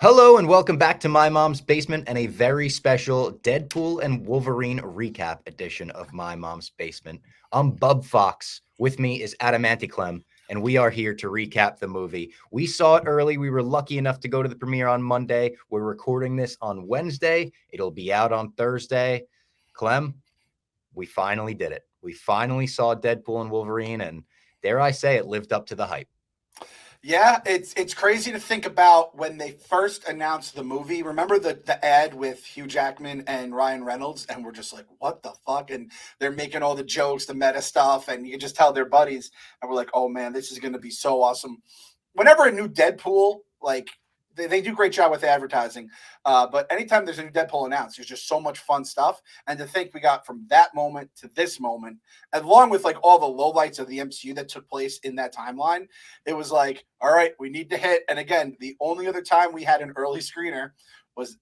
Hello and welcome back to My Mom's Basement and a very special Deadpool and Wolverine recap edition of My Mom's Basement. I'm Bub Fox. With me is Clem, and we are here to recap the movie. We saw it early. We were lucky enough to go to the premiere on Monday. We're recording this on Wednesday. It'll be out on Thursday. Clem, we finally did it. We finally saw Deadpool and Wolverine, and dare I say it lived up to the hype. Yeah, it's crazy to think about when they first announced the movie. Remember the ad with Hugh Jackman and Ryan Reynolds, and we're just like, what the fuck? And they're making all the jokes, the meta stuff, and you can just tell they're buddies. And we're like, oh man, this is going to be so awesome. Whenever a new Deadpool, like they do a great job with advertising, but anytime there's a new Deadpool announced, there's just so much fun stuff. And to think we got from that moment to this moment, along with like all the lowlights of the MCU that took place in that timeline, it was like, all right, we need to hit. And again, the only other time we had an early screener was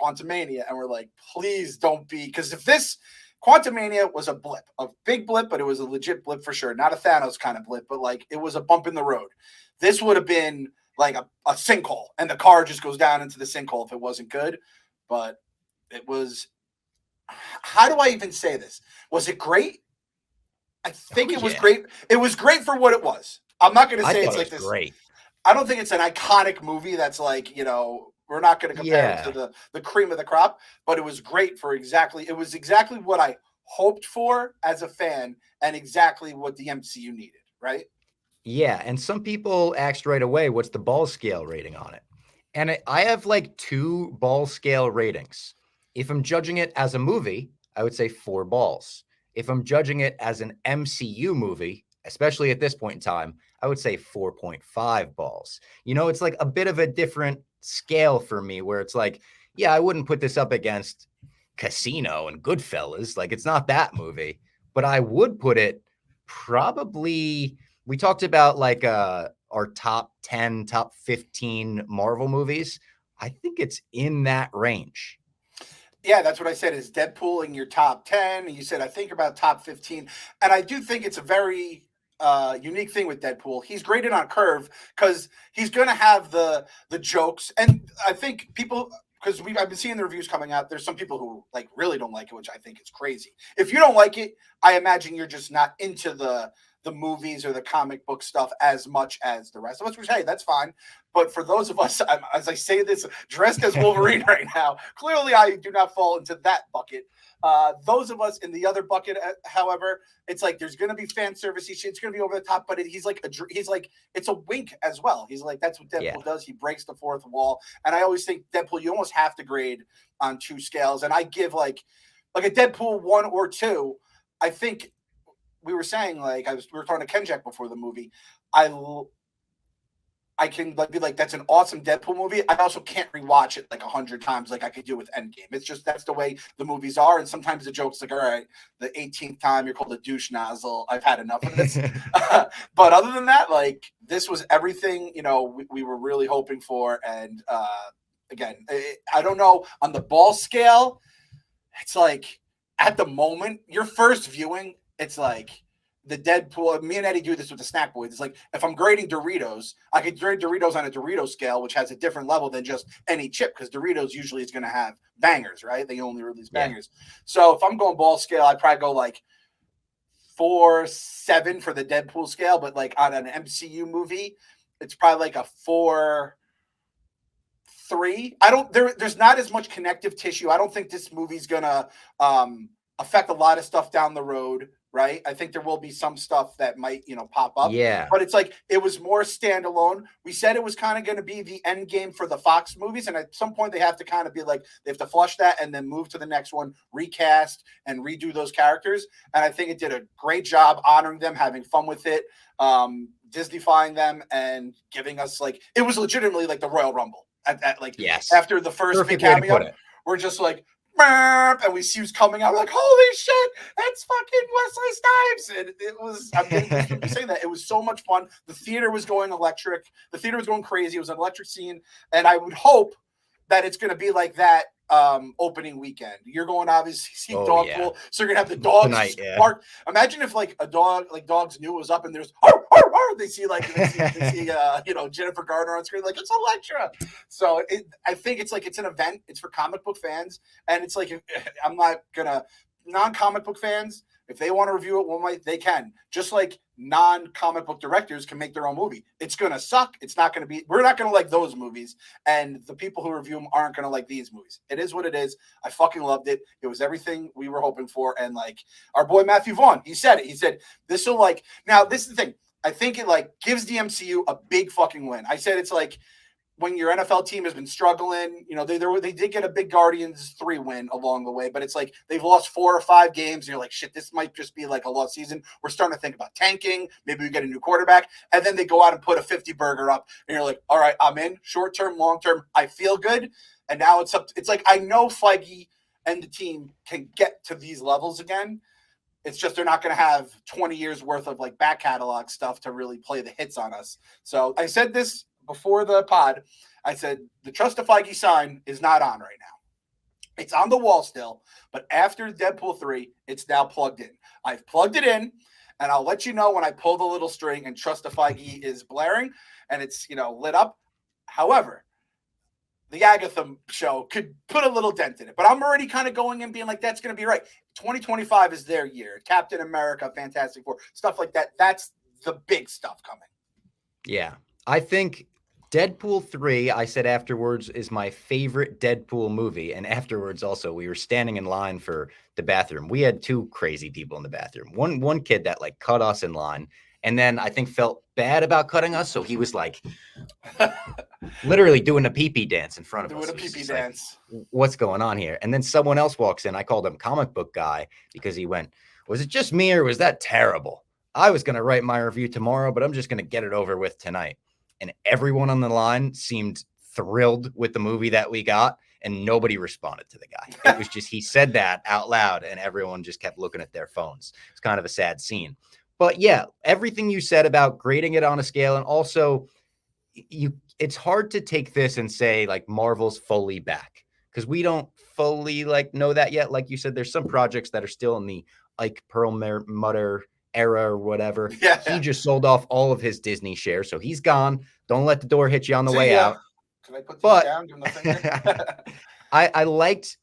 Quantumania, and we're like, please don't be, because if this Quantumania was a blip, a big blip, but it was a legit blip for sure, not a Thanos kind of blip, but like it was a bump in the road. This would have been like a sinkhole, and the car just goes down into the sinkhole if it wasn't good. But it was, how do I even say this? Was it great? I think it was great. It was great for what it was. I'm not going to say it's like this. Great. I don't think it's an iconic movie that's like, we're not going to compare it to the cream of the crop, but it was great for exactly what I hoped for as a fan and exactly what the MCU needed, right? Yeah, and some people asked right away, what's the ball scale rating on it? And I have like 2 ball scale ratings. If I'm judging it as a movie, I would say 4 balls. If I'm judging it as an MCU movie, especially at this point in time, I would say 4.5 balls. It's like a bit of a different scale for me where it's like, yeah, I wouldn't put this up against Casino and Goodfellas. Like, it's not that movie, but I would put it probably. We talked about like our top 10, top 15 Marvel movies. I think it's in that range. Yeah, that's what I said, is Deadpool in your top 10. And you said, I think about top 15. And I do think it's a very unique thing with Deadpool. He's graded on curve because he's going to have the jokes. And I think people, because I've been seeing the reviews coming out, there's some people who like really don't like it, which I think is crazy. If you don't like it, I imagine you're just not into the movies or the comic book stuff as much as the rest of us, which, hey, that's fine. But for those of us, as I say this, dressed as Wolverine right now, clearly I do not fall into that bucket. Those of us in the other bucket, however, it's like there's going to be fan service. It's going to be over the top, but he's like it's a wink as well. He's like, that's what Deadpool does. He breaks the fourth wall. And I always think Deadpool, you almost have to grade on 2 scales. And I give like a Deadpool 1 or 2. I think we were saying, like, we were talking to Kenjack before the movie. I can be like, that's an awesome Deadpool movie. I also can't rewatch it like 100 times like I could do with Endgame. It's just, that's the way the movies are. And sometimes the joke's like, all right, the 18th time you're called a douche nozzle, I've had enough of this. But other than that, like, this was everything, we were really hoping for. And again, I don't know, on the ball scale, it's like, at the moment, your first viewing, it's like the Deadpool. Me and Eddie do this with the Snack Boys. It's like, if I'm grading Doritos, I could grade Doritos on a Dorito scale, which has a different level than just any chip, because Doritos usually is going to have bangers, right? They only release bangers. So if I'm going ball scale, I'd probably go like 4.7 for the Deadpool scale. But like on an MCU movie, it's probably like a 4.3. There's not as much connective tissue. I don't think this movie's gonna affect a lot of stuff down the road, right? I think there will be some stuff that might, pop up. Yeah. But it's like, it was more standalone. We said it was kind of going to be the end game for the Fox movies. And at some point they have to kind of be like, they have to flush that and then move to the next one, recast and redo those characters. And I think it did a great job honoring them, having fun with it, Disneyfying them, and giving us, like, it was legitimately like the Royal Rumble. After the first big cameo, we're just like, and we see who's coming out. We're like, holy shit, that's fucking Wesley Snipes. And it was, I'm getting saying that. It was so much fun. The theater was going electric. The theater was going crazy. It was an electric scene. And I would hope that it's going to be like that opening weekend. You're going, obviously, see Pool. So you're going to have the dogs bark. Imagine if like a dog, like dogs knew it was up and there's, arr, arr, arr, They see Jennifer Garner on screen, like, it's Elektra. So I think it's an event. It's for comic book fans, and it's like, I'm not gonna non-comic book fans. If they want to review it one way, they can. Just like non-comic book directors can make their own movie. It's going to suck. It's not going to be, we're not going to like those movies. And the people who review them aren't going to like these movies. It is what it is. I fucking loved it. It was everything we were hoping for. And like our boy Matthew Vaughn, he said it. He said, this will now this is the thing. I think it gives the MCU a big fucking win. I said, it's like, when your NFL team has been struggling, they did get a big Guardians 3 win along the way, but it's like they've lost 4 or 5 games. And you're like, shit, this might just be like a lost season. We're starting to think about tanking. Maybe we get a new quarterback. And then they go out and put a 50 burger up. And you're like, all right, I'm in. Short term, long term, I feel good. And now it's like, I know Feige and the team can get to these levels again. It's just they're not going to have 20 years worth of back catalog stuff to really play the hits on us. So I said this before the pod. I said the Trust of Feige sign is not on right now. It's on the wall still, but after Deadpool 3, it's now plugged in. I've plugged it in, and I'll let you know when I pull the little string and Trust of Feige is blaring and it's lit up. However, the Agatha show could put a little dent in it, but I'm already kind of going and being like, that's going to be right. 2025 is their year. Captain America, Fantastic Four, stuff like that. That's the big stuff coming. Yeah, I think Deadpool 3, I said afterwards, is my favorite Deadpool movie. And afterwards also, we were standing in line for the bathroom. We had 2 crazy people in the bathroom. One kid that cut us in line, and then I think felt bad about cutting us. So he was literally doing a pee-pee dance in front of us. Doing a pee-pee dance. What's going on here? And then someone else walks in. I called him comic book guy because he went, was it just me or was that terrible? I was going to write my review tomorrow, but I'm just going to get it over with tonight. And everyone on the line seemed thrilled with the movie that we got, and nobody responded to the guy. It was just, he said that out loud, and everyone just kept looking at their phones. It's kind of a sad scene. But yeah, everything you said about grading it on a scale, and also it's hard to take this and say Marvel's fully back, because we don't fully know that yet. Like you said, there's some projects that are still in the Ike Perlmutter era or whatever. Yeah. He just sold off all of his Disney shares, so he's gone. Don't let the door hit you on the way out. Can I put these down? Give him the finger? I liked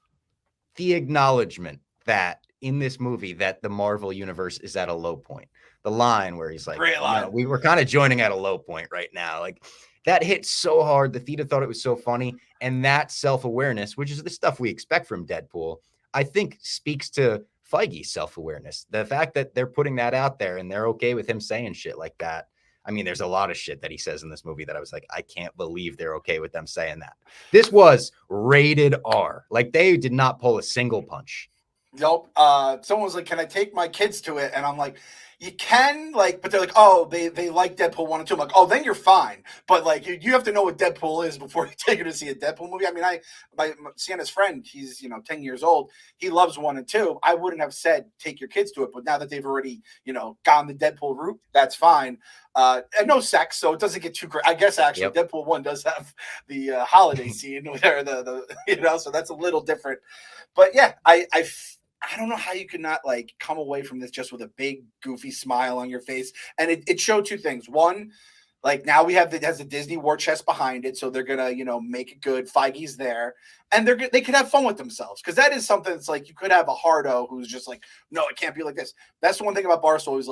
the acknowledgement that in this movie that the Marvel universe is at a low point. The line where he's like, great line. We were kind of joining at a low point right now. That hit so hard. The theater thought it was so funny. And that self-awareness, which is the stuff we expect from Deadpool, I think speaks to Feige's self-awareness. The fact that they're putting that out there and they're okay with him saying shit like that. I mean, there's a lot of shit that he says in this movie that I was like, I can't believe they're okay with them saying that. This was rated R. They did not pull a single punch. Nope. Someone was like, can I take my kids to it? And I'm like, you can, but they're like, oh, they like Deadpool 1 and 2. I'm like, oh, then you're fine. But you have to know what Deadpool is before you take her to see a Deadpool movie. I mean, my Sienna's friend, he's 10 years old. He loves 1 and 2. I wouldn't have said take your kids to it, but now that they've already gone the Deadpool route, that's fine. And no sex, so it doesn't get too crazy. I guess actually, yep. Deadpool 1 does have the holiday scene where so that's a little different. But yeah, I don't know how you could not come away from this just with a big goofy smile on your face. And it showed 2 things. One, now we have has a Disney war chest behind it, so they're gonna make it good. Feige's there, and they could have fun with themselves, because that is something that's you could have a hardo who's just no, it can't be like this. That's the one thing about Barstool is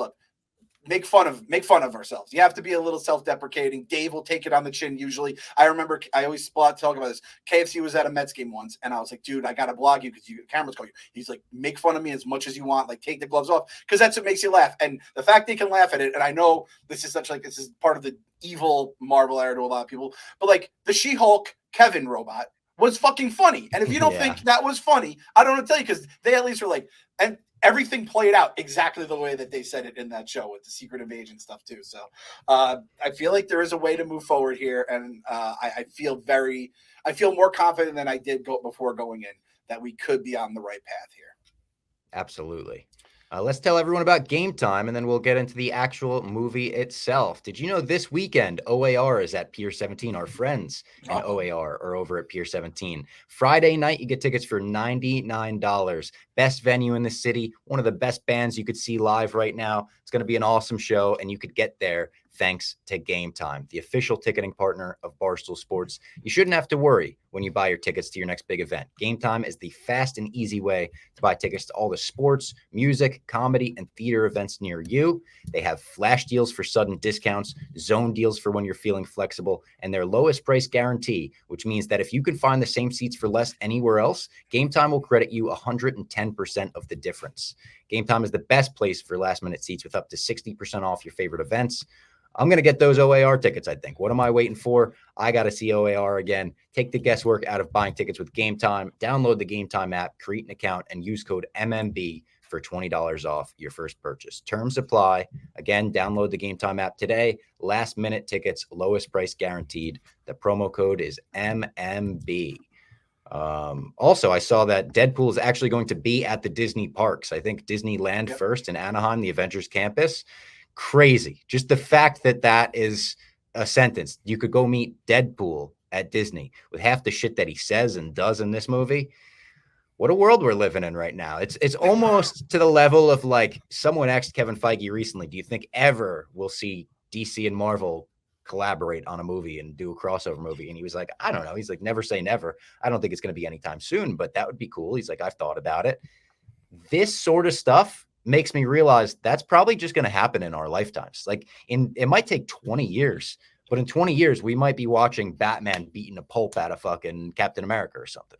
make fun of ourselves. You have to be a little self-deprecating. Dave will take it on the chin usually. I remember I always talk about this. KFC was at a Mets game once, and I was like, dude, I gotta blog you because cameras call you. He's like, make fun of me as much as you want. Take the gloves off, because that's what makes you laugh. And the fact they can laugh at it, and I know this is this is part of the evil Marvel era to a lot of people, but the She-Hulk Kevin robot was fucking funny. And if you don't think that was funny, I don't know what to tell you, because they at least were and everything played out exactly the way that they said it in that show with the Secret Invasion stuff too. So I feel like there is a way to move forward here, and I feel more confident than I did before going in that we could be on the right path here. Absolutely. Let's tell everyone about Game Time, and then we'll get into the actual movie itself. Did you know this weekend OAR is at Pier 17? Our friends in OAR are over at Pier 17. Friday night, you get tickets for $99. Best venue in the city. One of the best bands you could see live right now. It's going to be an awesome show, and you could get there thanks to Game Time, the official ticketing partner of Barstool Sports. You shouldn't have to worry when you buy your tickets to your next big event. Game Time is the fast and easy way to buy tickets to all the sports, music, comedy, and theater events near you. They have flash deals for sudden discounts, zone deals for when you're feeling flexible, and their lowest price guarantee, which means that if you can find the same seats for less anywhere else, Game Time will credit you 110% of the difference. Game Time is the best place for last-minute seats with up to 60% off your favorite events. I'm going to get those OAR tickets, I think. What am I waiting for? I got to see OAR again. Take the guesswork out of buying tickets with Game Time. Download the Game Time app, create an account, and use code MMB for $20 off your first purchase. Terms apply. Again, download the Game Time app today. Last-minute tickets, lowest price guaranteed. The promo code is MMB. Also, I saw that Deadpool is actually going to be at the Disney parks. I think Disneyland first in Anaheim, the Avengers campus. Crazy. Just the fact that that is a sentence. You could go meet Deadpool at Disney with half the shit that he says and does in this movie. What a world we're living in right now. It's almost to the level of like someone asked Kevin Feige recently, do you think ever we'll see DC and Marvel collaborate on a movie and do a crossover movie? And he was like, I don't know. He's like, never say never. I don't think it's going to be anytime soon, but that would be cool. He's like, I've thought about it. This sort of stuff makes me realize that's probably just going to happen in our lifetimes. Like it might take 20 years, but in 20 years, we might be watching Batman beating a pulp out of fucking Captain America or something.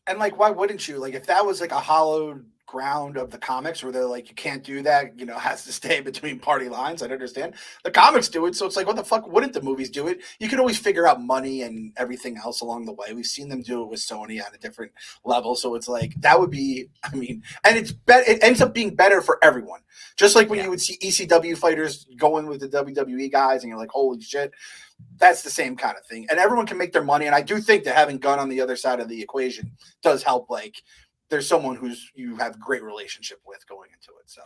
And like, why wouldn't you? Like, if that was like a hollowed ground of the comics where they're like, you can't do that, you know, has to stay between party lines. I'd understand. The comics do it. So it's like, what the fuck wouldn't the movies do it? You can always figure out money and everything else along the way. We've seen them do it with Sony on a different level. So it's like, that would be, I mean, and it ends up being better for everyone. Just like when you would see ECW fighters going with the WWE guys and you're like, holy shit. That's the same kind of thing. And everyone can make their money. And I do think that having Gunn on the other side of the equation does help. Like, there's someone who's you have a great relationship with going into it. So,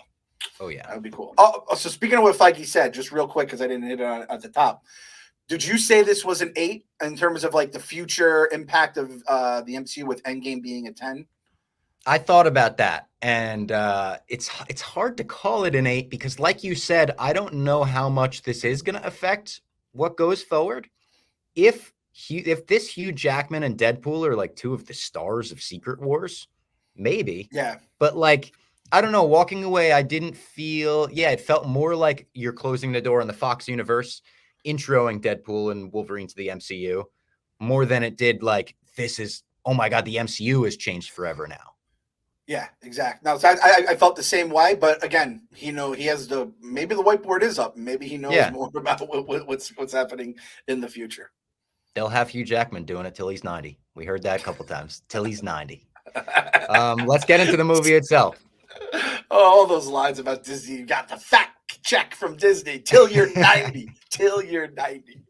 oh, yeah, that would be cool. Oh, so speaking of what Feige said, just real quick, because I didn't hit it on, at the top. Did you say this was an 8 in terms of like the future impact of the MCU with Endgame being a 10? I thought about that, and it's hard to call it an 8 because, like you said, I don't know how much this is going to affect what goes forward. If this Hugh Jackman and Deadpool are like two of the stars of Secret Wars, maybe. Yeah. But like, I don't know, walking away, I didn't feel, it felt more like you're closing the door on the Fox universe, introing Deadpool and Wolverine to the MCU, more than it did like, this is, oh my God, the MCU has changed forever now. Yeah, exactly. Now, so I felt the same way, but again, he has maybe the whiteboard is up. Maybe he knows more about what's happening in the future. They'll have Hugh Jackman doing it till he's 90. We heard that a couple times. Till he's 90. Let's get into the movie itself. Oh, all those lines about Disney. You got the fact check from Disney till you're 90. Till you're 90.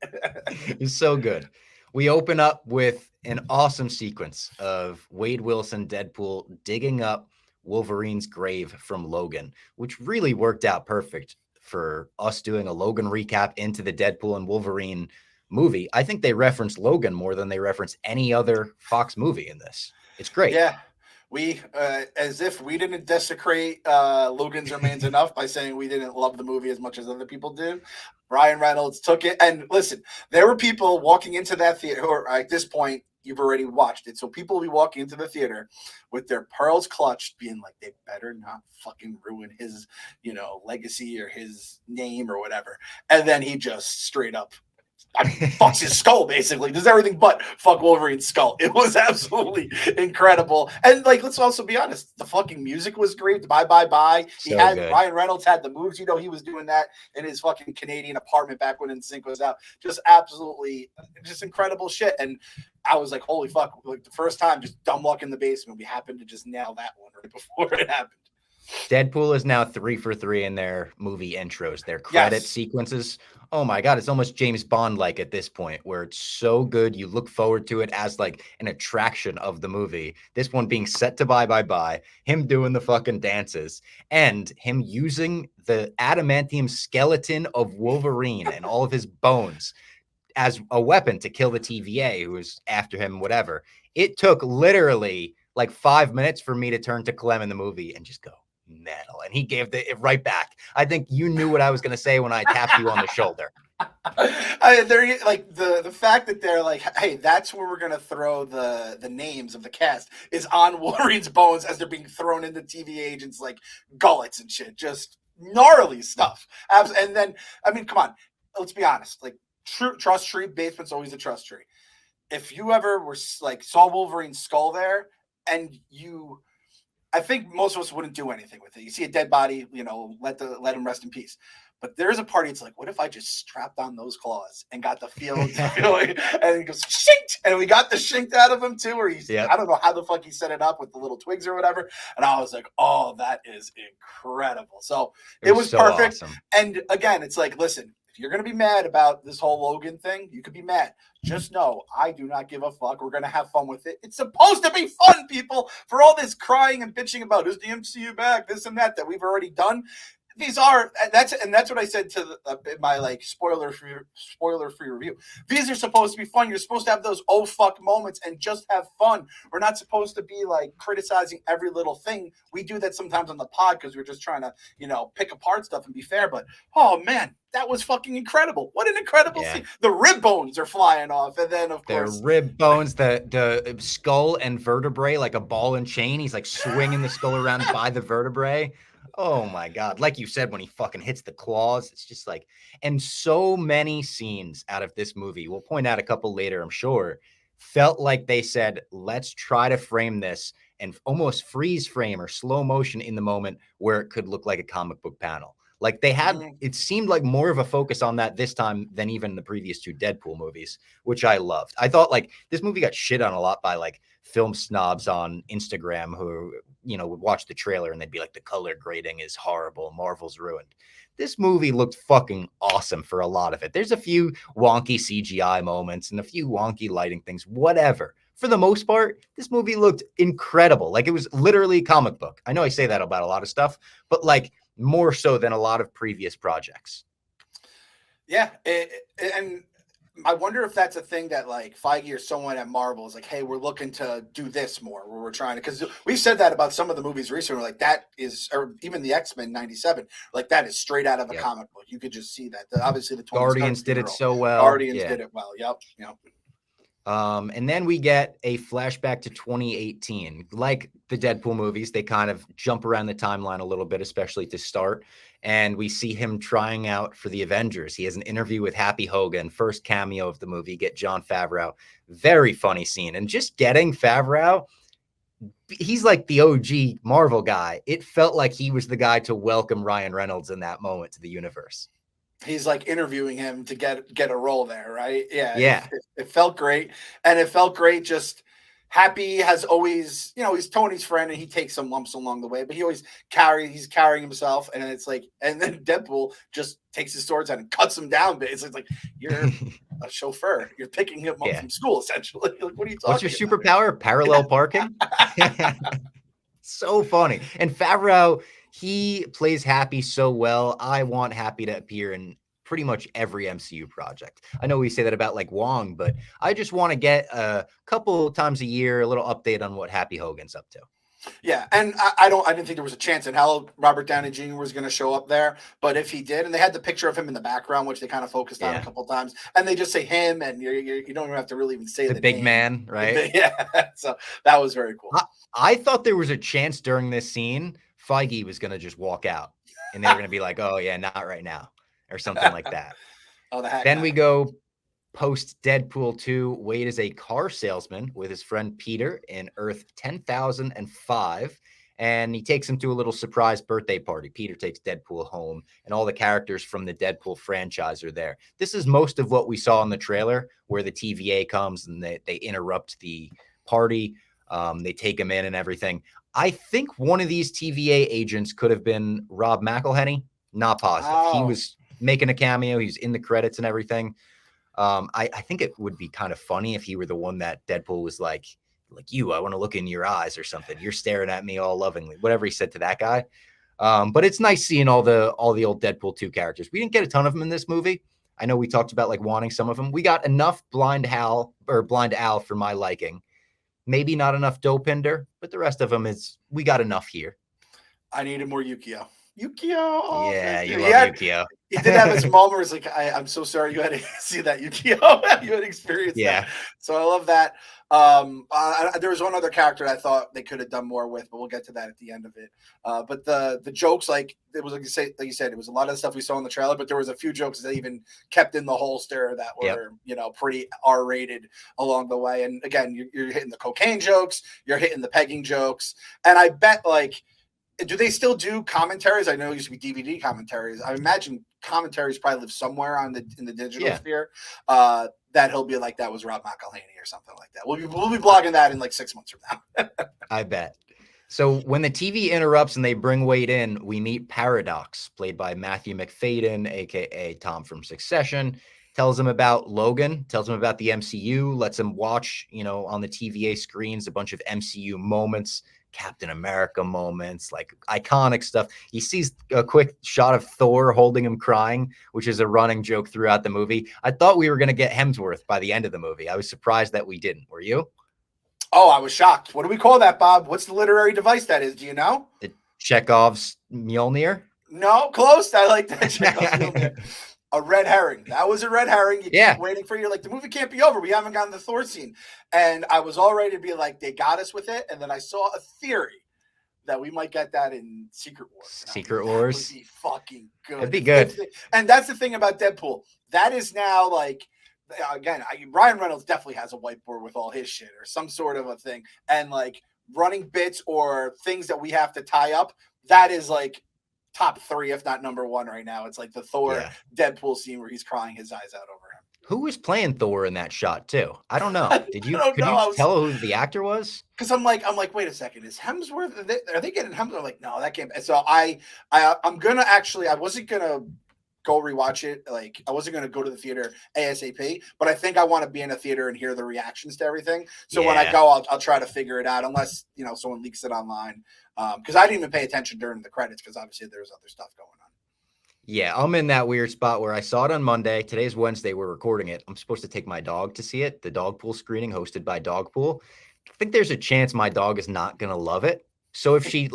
It's so good. We open up with an awesome sequence of Wade Wilson, Deadpool, digging up Wolverine's grave from Logan, which really worked out perfect for us doing a Logan recap into the Deadpool and Wolverine movie. I think they reference Logan more than they reference any other Fox movie in this. It's great. Yeah. We, as if we didn't desecrate Logan's remains enough by saying we didn't love the movie as much as other people do. Ryan Reynolds took it. And listen, there were people walking into that theater, or at this point, you've already watched it. So people will be walking into the theater with their pearls clutched, being like, they better not fucking ruin his, legacy or his name or whatever. And then he just straight up fucks his skull, basically. Does everything but fuck Wolverine's skull. It was absolutely incredible. And like, let's also be honest, the fucking music was great. Bye, bye, bye. So Ryan Reynolds had the moves. He was doing that in his fucking Canadian apartment back when NSYNC was out. Just absolutely, just incredible shit. And I was like, holy fuck. Like the first time, just dumb luck in the basement. We happened to just nail that one right before it happened. Deadpool is now 3 for 3 in their movie intros, their credit sequences. Oh my God, it's almost James Bond-like at this point, where it's so good. You look forward to it as like an attraction of the movie. This one being set to bye, bye, bye, him doing the fucking dances, and him using the adamantium skeleton of Wolverine and all of his bones as a weapon to kill the TVA who was after him, whatever. It took literally like 5 minutes for me to turn to Clem in the movie and just go, metal. And he gave it right back. I think you knew what I was going to say when I tapped you on the shoulder. They're like the fact that they're like, hey, that's where we're gonna throw the names of the cast is on Wolverine's bones as they're being thrown into TV agents like gullets and shit, just gnarly stuff. And then, I mean, come on, let's be honest. Like, trust tree basement's always a trust tree. If you ever were like saw Wolverine's skull there, and I think most of us wouldn't do anything with it. You see a dead body, let him rest in peace. But there's a party. It's like, what if I just strapped on those claws and got the feeling, and he goes shinked, and we got the shinked out of him too. Or I don't know how the fuck he set it up with the little twigs or whatever. And I was like, oh, that is incredible. So it was so perfect. Awesome. And again, it's like, listen, if you're gonna be mad about this whole Logan thing, you could be mad. Just know I do not give a fuck. We're gonna have fun with it. It's supposed to be fun, people. For all this crying and bitching about is the MCU back, this and that we've already done. These are that's what I said to my like spoiler free review. These are supposed to be fun. You're supposed to have those oh fuck moments and just have fun. We're not supposed to be like criticizing every little thing. We do that sometimes on the pod because we're just trying to pick apart stuff and be fair. But oh man, that was fucking incredible. What an incredible scene. The rib bones are flying off, and then of course the rib bones, the skull and vertebrae like a ball and chain. He's like swinging the skull around by the vertebrae. Oh my God. Like you said, when he fucking hits the claws, it's just like, and so many scenes out of this movie, we'll point out a couple later, I'm sure, felt like they said, let's try to frame this and almost freeze frame or slow motion in the moment where it could look like a comic book panel. Like they had, it seemed like more of a focus on that this time than even the previous two Deadpool movies, which I loved. I thought like this movie got shit on a lot by like film snobs on Instagram who, would watch the trailer and they'd be like, the color grading is horrible. Marvel's ruined. This movie looked fucking awesome for a lot of it. There's a few wonky CGI moments and a few wonky lighting things, whatever. For the most part, this movie looked incredible. Like it was literally comic book. I know I say that about a lot of stuff, but like, more so than a lot of previous projects. Yeah. And I wonder if that's a thing that like Feige or someone at Marvel is like, hey, we're looking to do this more where we're trying to, because we've said that about some of the movies recently, like that is, or even the X-Men 97, like that is straight out of a comic book. You could just see that. Obviously the Guardians did it so well. Guardians did it well. Yep. And then we get a flashback to 2018. Like the Deadpool movies, they kind of jump around the timeline a little bit, especially to start. And we see him trying out for the Avengers. He has an interview with Happy Hogan, first cameo of the movie, get Jon Favreau. Very funny scene. And just getting Favreau, he's like the OG Marvel guy. It felt like he was the guy to welcome Ryan Reynolds in that moment to the universe. He's like interviewing him to get a role there, right? Yeah. Yeah. It felt great. And it felt great. Just Happy has always, he's Tony's friend and he takes some lumps along the way, but he's carrying himself. And it's like, and then Deadpool just takes his swords out and cuts him down. It's like, you're a chauffeur. You're picking him up from school, essentially. Like, what are you talking What's your superpower? Parallel parking? So funny. And Favreau, he plays Happy so well. I want Happy to appear in pretty much every MCU project. I know we say that about like Wong, but I just want to get a couple times a year, a little update on what Happy Hogan's up to. Yeah, and I didn't think there was a chance in hell Robert Downey Jr. was going to show up there, but if he did, and they had the picture of him in the background, which they kind of focused on a couple of times, and they just say him, and you don't even have to really even say the big name. Man, right? Yeah, so that was very cool. I thought there was a chance during this scene Feige was going to just walk out, and they were going to be like, "Oh yeah, not right now," or something like that. Then we go post Deadpool 2. Wade is a car salesman with his friend Peter in Earth 10,005, and he takes him to a little surprise birthday party. Peter takes Deadpool home, and all the characters from the Deadpool franchise are there. This is most of what we saw in the trailer, where the TVA comes and they interrupt the party. They take him in and everything. I think one of these TVA agents could have been Rob McElhenney. Not positive. Oh. He was making a cameo. He was in the credits and everything. I think it would be kind of funny if he were the one that Deadpool was like you, I want to look in your eyes or something. You're staring at me all lovingly, whatever he said to that guy. But it's nice seeing all the old Deadpool 2 characters. We didn't get a ton of them in this movie. I know we talked about like wanting some of them. We got enough Blind Al for my liking. Maybe not enough Dopinder, but the rest of them we got enough here. I needed more Yukio. Yukio. Oh, Yeah, thank you. you love Yukio. He did have his moment where it's like, I'm so sorry you had to see that, Yukio. You had experienced Yeah. that. So I love that. There was one other character I thought they could have done more with, but we'll get to that at the end of it. But the jokes, like it was like you said, it was a lot of the stuff we saw in the trailer, but there was a few jokes that even kept in the holster that were, pretty R-rated along the way. And again, you're hitting the cocaine jokes, you're hitting the pegging jokes, and I bet do they still do commentaries? I know it used to be DVD commentaries. I imagine commentaries probably live somewhere in the digital sphere. That he'll be like, that was Rob McElhaney or something like that. We'll be blogging that in like 6 months from now. I bet. So when the TV interrupts and they bring Wade in, we meet Paradox, played by Matthew McFadden, aka Tom from Succession. Tells him about Logan, tells him about the MCU, lets him watch, on the TVA screens, a bunch of MCU moments, Captain America moments, like iconic stuff. He sees a quick shot of Thor holding him crying, which is a running joke throughout the movie. I thought we were going to get Hemsworth by the end of the movie. I was surprised that we didn't. Were you? Oh, I was shocked. What do we call that, Bob? What's the literary device that is? Do you know? Chekhov's Mjolnir? No, close. I like that. Chekhov's Mjolnir. A red herring. That was a red herring. You keep waiting for you. Like, the movie can't be over. We haven't gotten the Thor scene. And I was all ready to be like, they got us with it. And then I saw a theory that we might get that in Secret Wars. Secret Wars? That would be fucking good. It'd be good. And that's the thing about Deadpool. That is now like, again, Ryan Reynolds definitely has a whiteboard with all his shit or some sort of a thing. And like running bits or things that we have to tie up, that is like top 3, if not number 1 right now. It's like the Thor Deadpool scene where he's crying his eyes out over him. Who was playing Thor in that shot too? I don't know. Could you tell who the actor was? Because I'm like, wait a second, is Hemsworth? Are they getting Hemsworth? I'm like, no, that can't be. So I'm gonna actually, I wasn't gonna go rewatch it. Like, I wasn't gonna go to the theater ASAP, but I think I want to be in a theater and hear the reactions to everything. So when I go, I'll try to figure it out, unless someone leaks it online. Because I didn't even pay attention during the credits, because obviously there's other stuff going on. Yeah, I'm in that weird spot where I saw it on Monday. Today's Wednesday. We're recording it. I'm supposed to take my dog to see it, the Dogpool screening hosted by Dogpool. I think there's a chance my dog is not going to love it. So if she,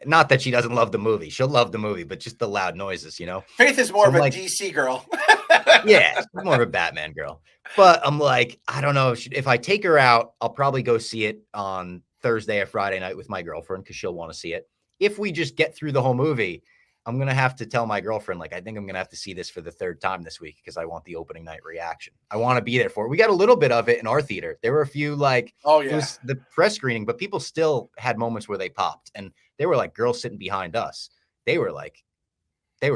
not that she doesn't love the movie. She'll love the movie, but just the loud noises, Faith is more of a DC girl. Yeah, more of a Batman girl. But I'm like, I don't know. If I take her out, I'll probably go see it on Thursday or Friday night with my girlfriend because she'll want to see it. If we just get through the whole movie, I'm going to have to tell my girlfriend, I think I'm going to have to see this for the 3rd time this week because I want the opening night reaction. I want to be there for it. We got a little bit of it in our theater. There were a few it was the press screening, but people still had moments where they popped, and they were girls sitting behind us. They were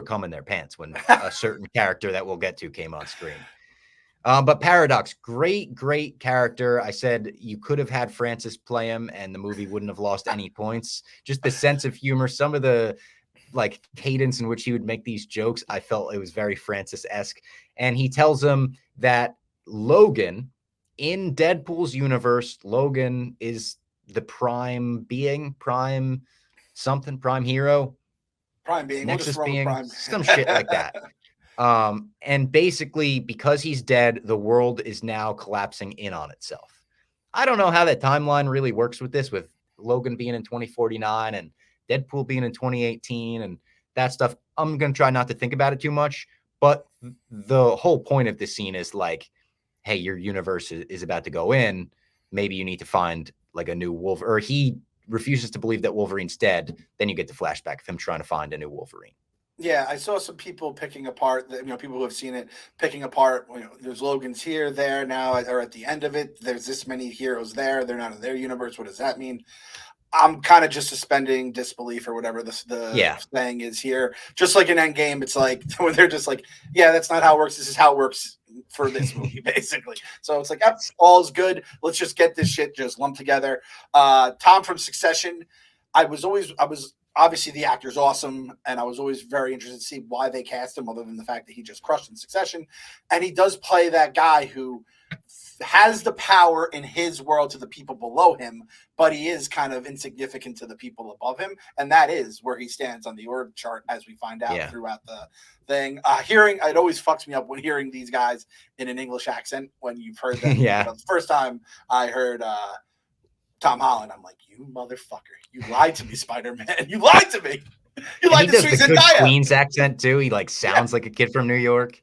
coming their pants when a certain character that we'll get to came on screen. But Paradox, great character. I said you could have had Francis play him and the movie wouldn't have lost any points. Just the sense of humor, some of the cadence in which he would make these jokes, I felt it was very Francis-esque. And he tells him that Logan, in Deadpool's universe, Logan is the prime being, prime hero, prime being, Nexus being, some shit like that. And basically, because he's dead, the world is now collapsing in on itself. I don't know how that timeline really works with this, with Logan being in 2049 and Deadpool being in 2018 and that stuff. I'm going to try not to think about it too much, but the whole point of this scene is hey, your universe is about to go in. Maybe you need to find a new Wolverine, or he refuses to believe that Wolverine's dead. Then you get the flashback of him trying to find a new Wolverine. Yeah, I saw some people picking apart, people who have seen it picking apart. There's Logan's here, there, now, or at the end of it, there's this many heroes there. They're not in their universe. What does that mean? I'm kind of just suspending disbelief or whatever the saying is here. Just like in Endgame, it's when they're just that's not how it works. This is how it works for this movie, basically. So it's all's good. Let's just get this shit just lumped together. Tom from Succession, I was obviously the actor's awesome, and I was always very interested to see why they cast him, other than the fact that he just crushed in Succession. And he does play that guy who has the power in his world to the people below him, but he is kind of insignificant to the people above him. And that is where he stands on the org chart, as we find out throughout the thing. It always fucks me up when hearing these guys in an English accent when you've heard them. The first time I heard Tom Holland. I'm like, you motherfucker. You lied to me, Spider-Man. You lied to me. You And lied he to does Sweet the good Zendaya. Queens accent too. He like sounds like a kid from New York.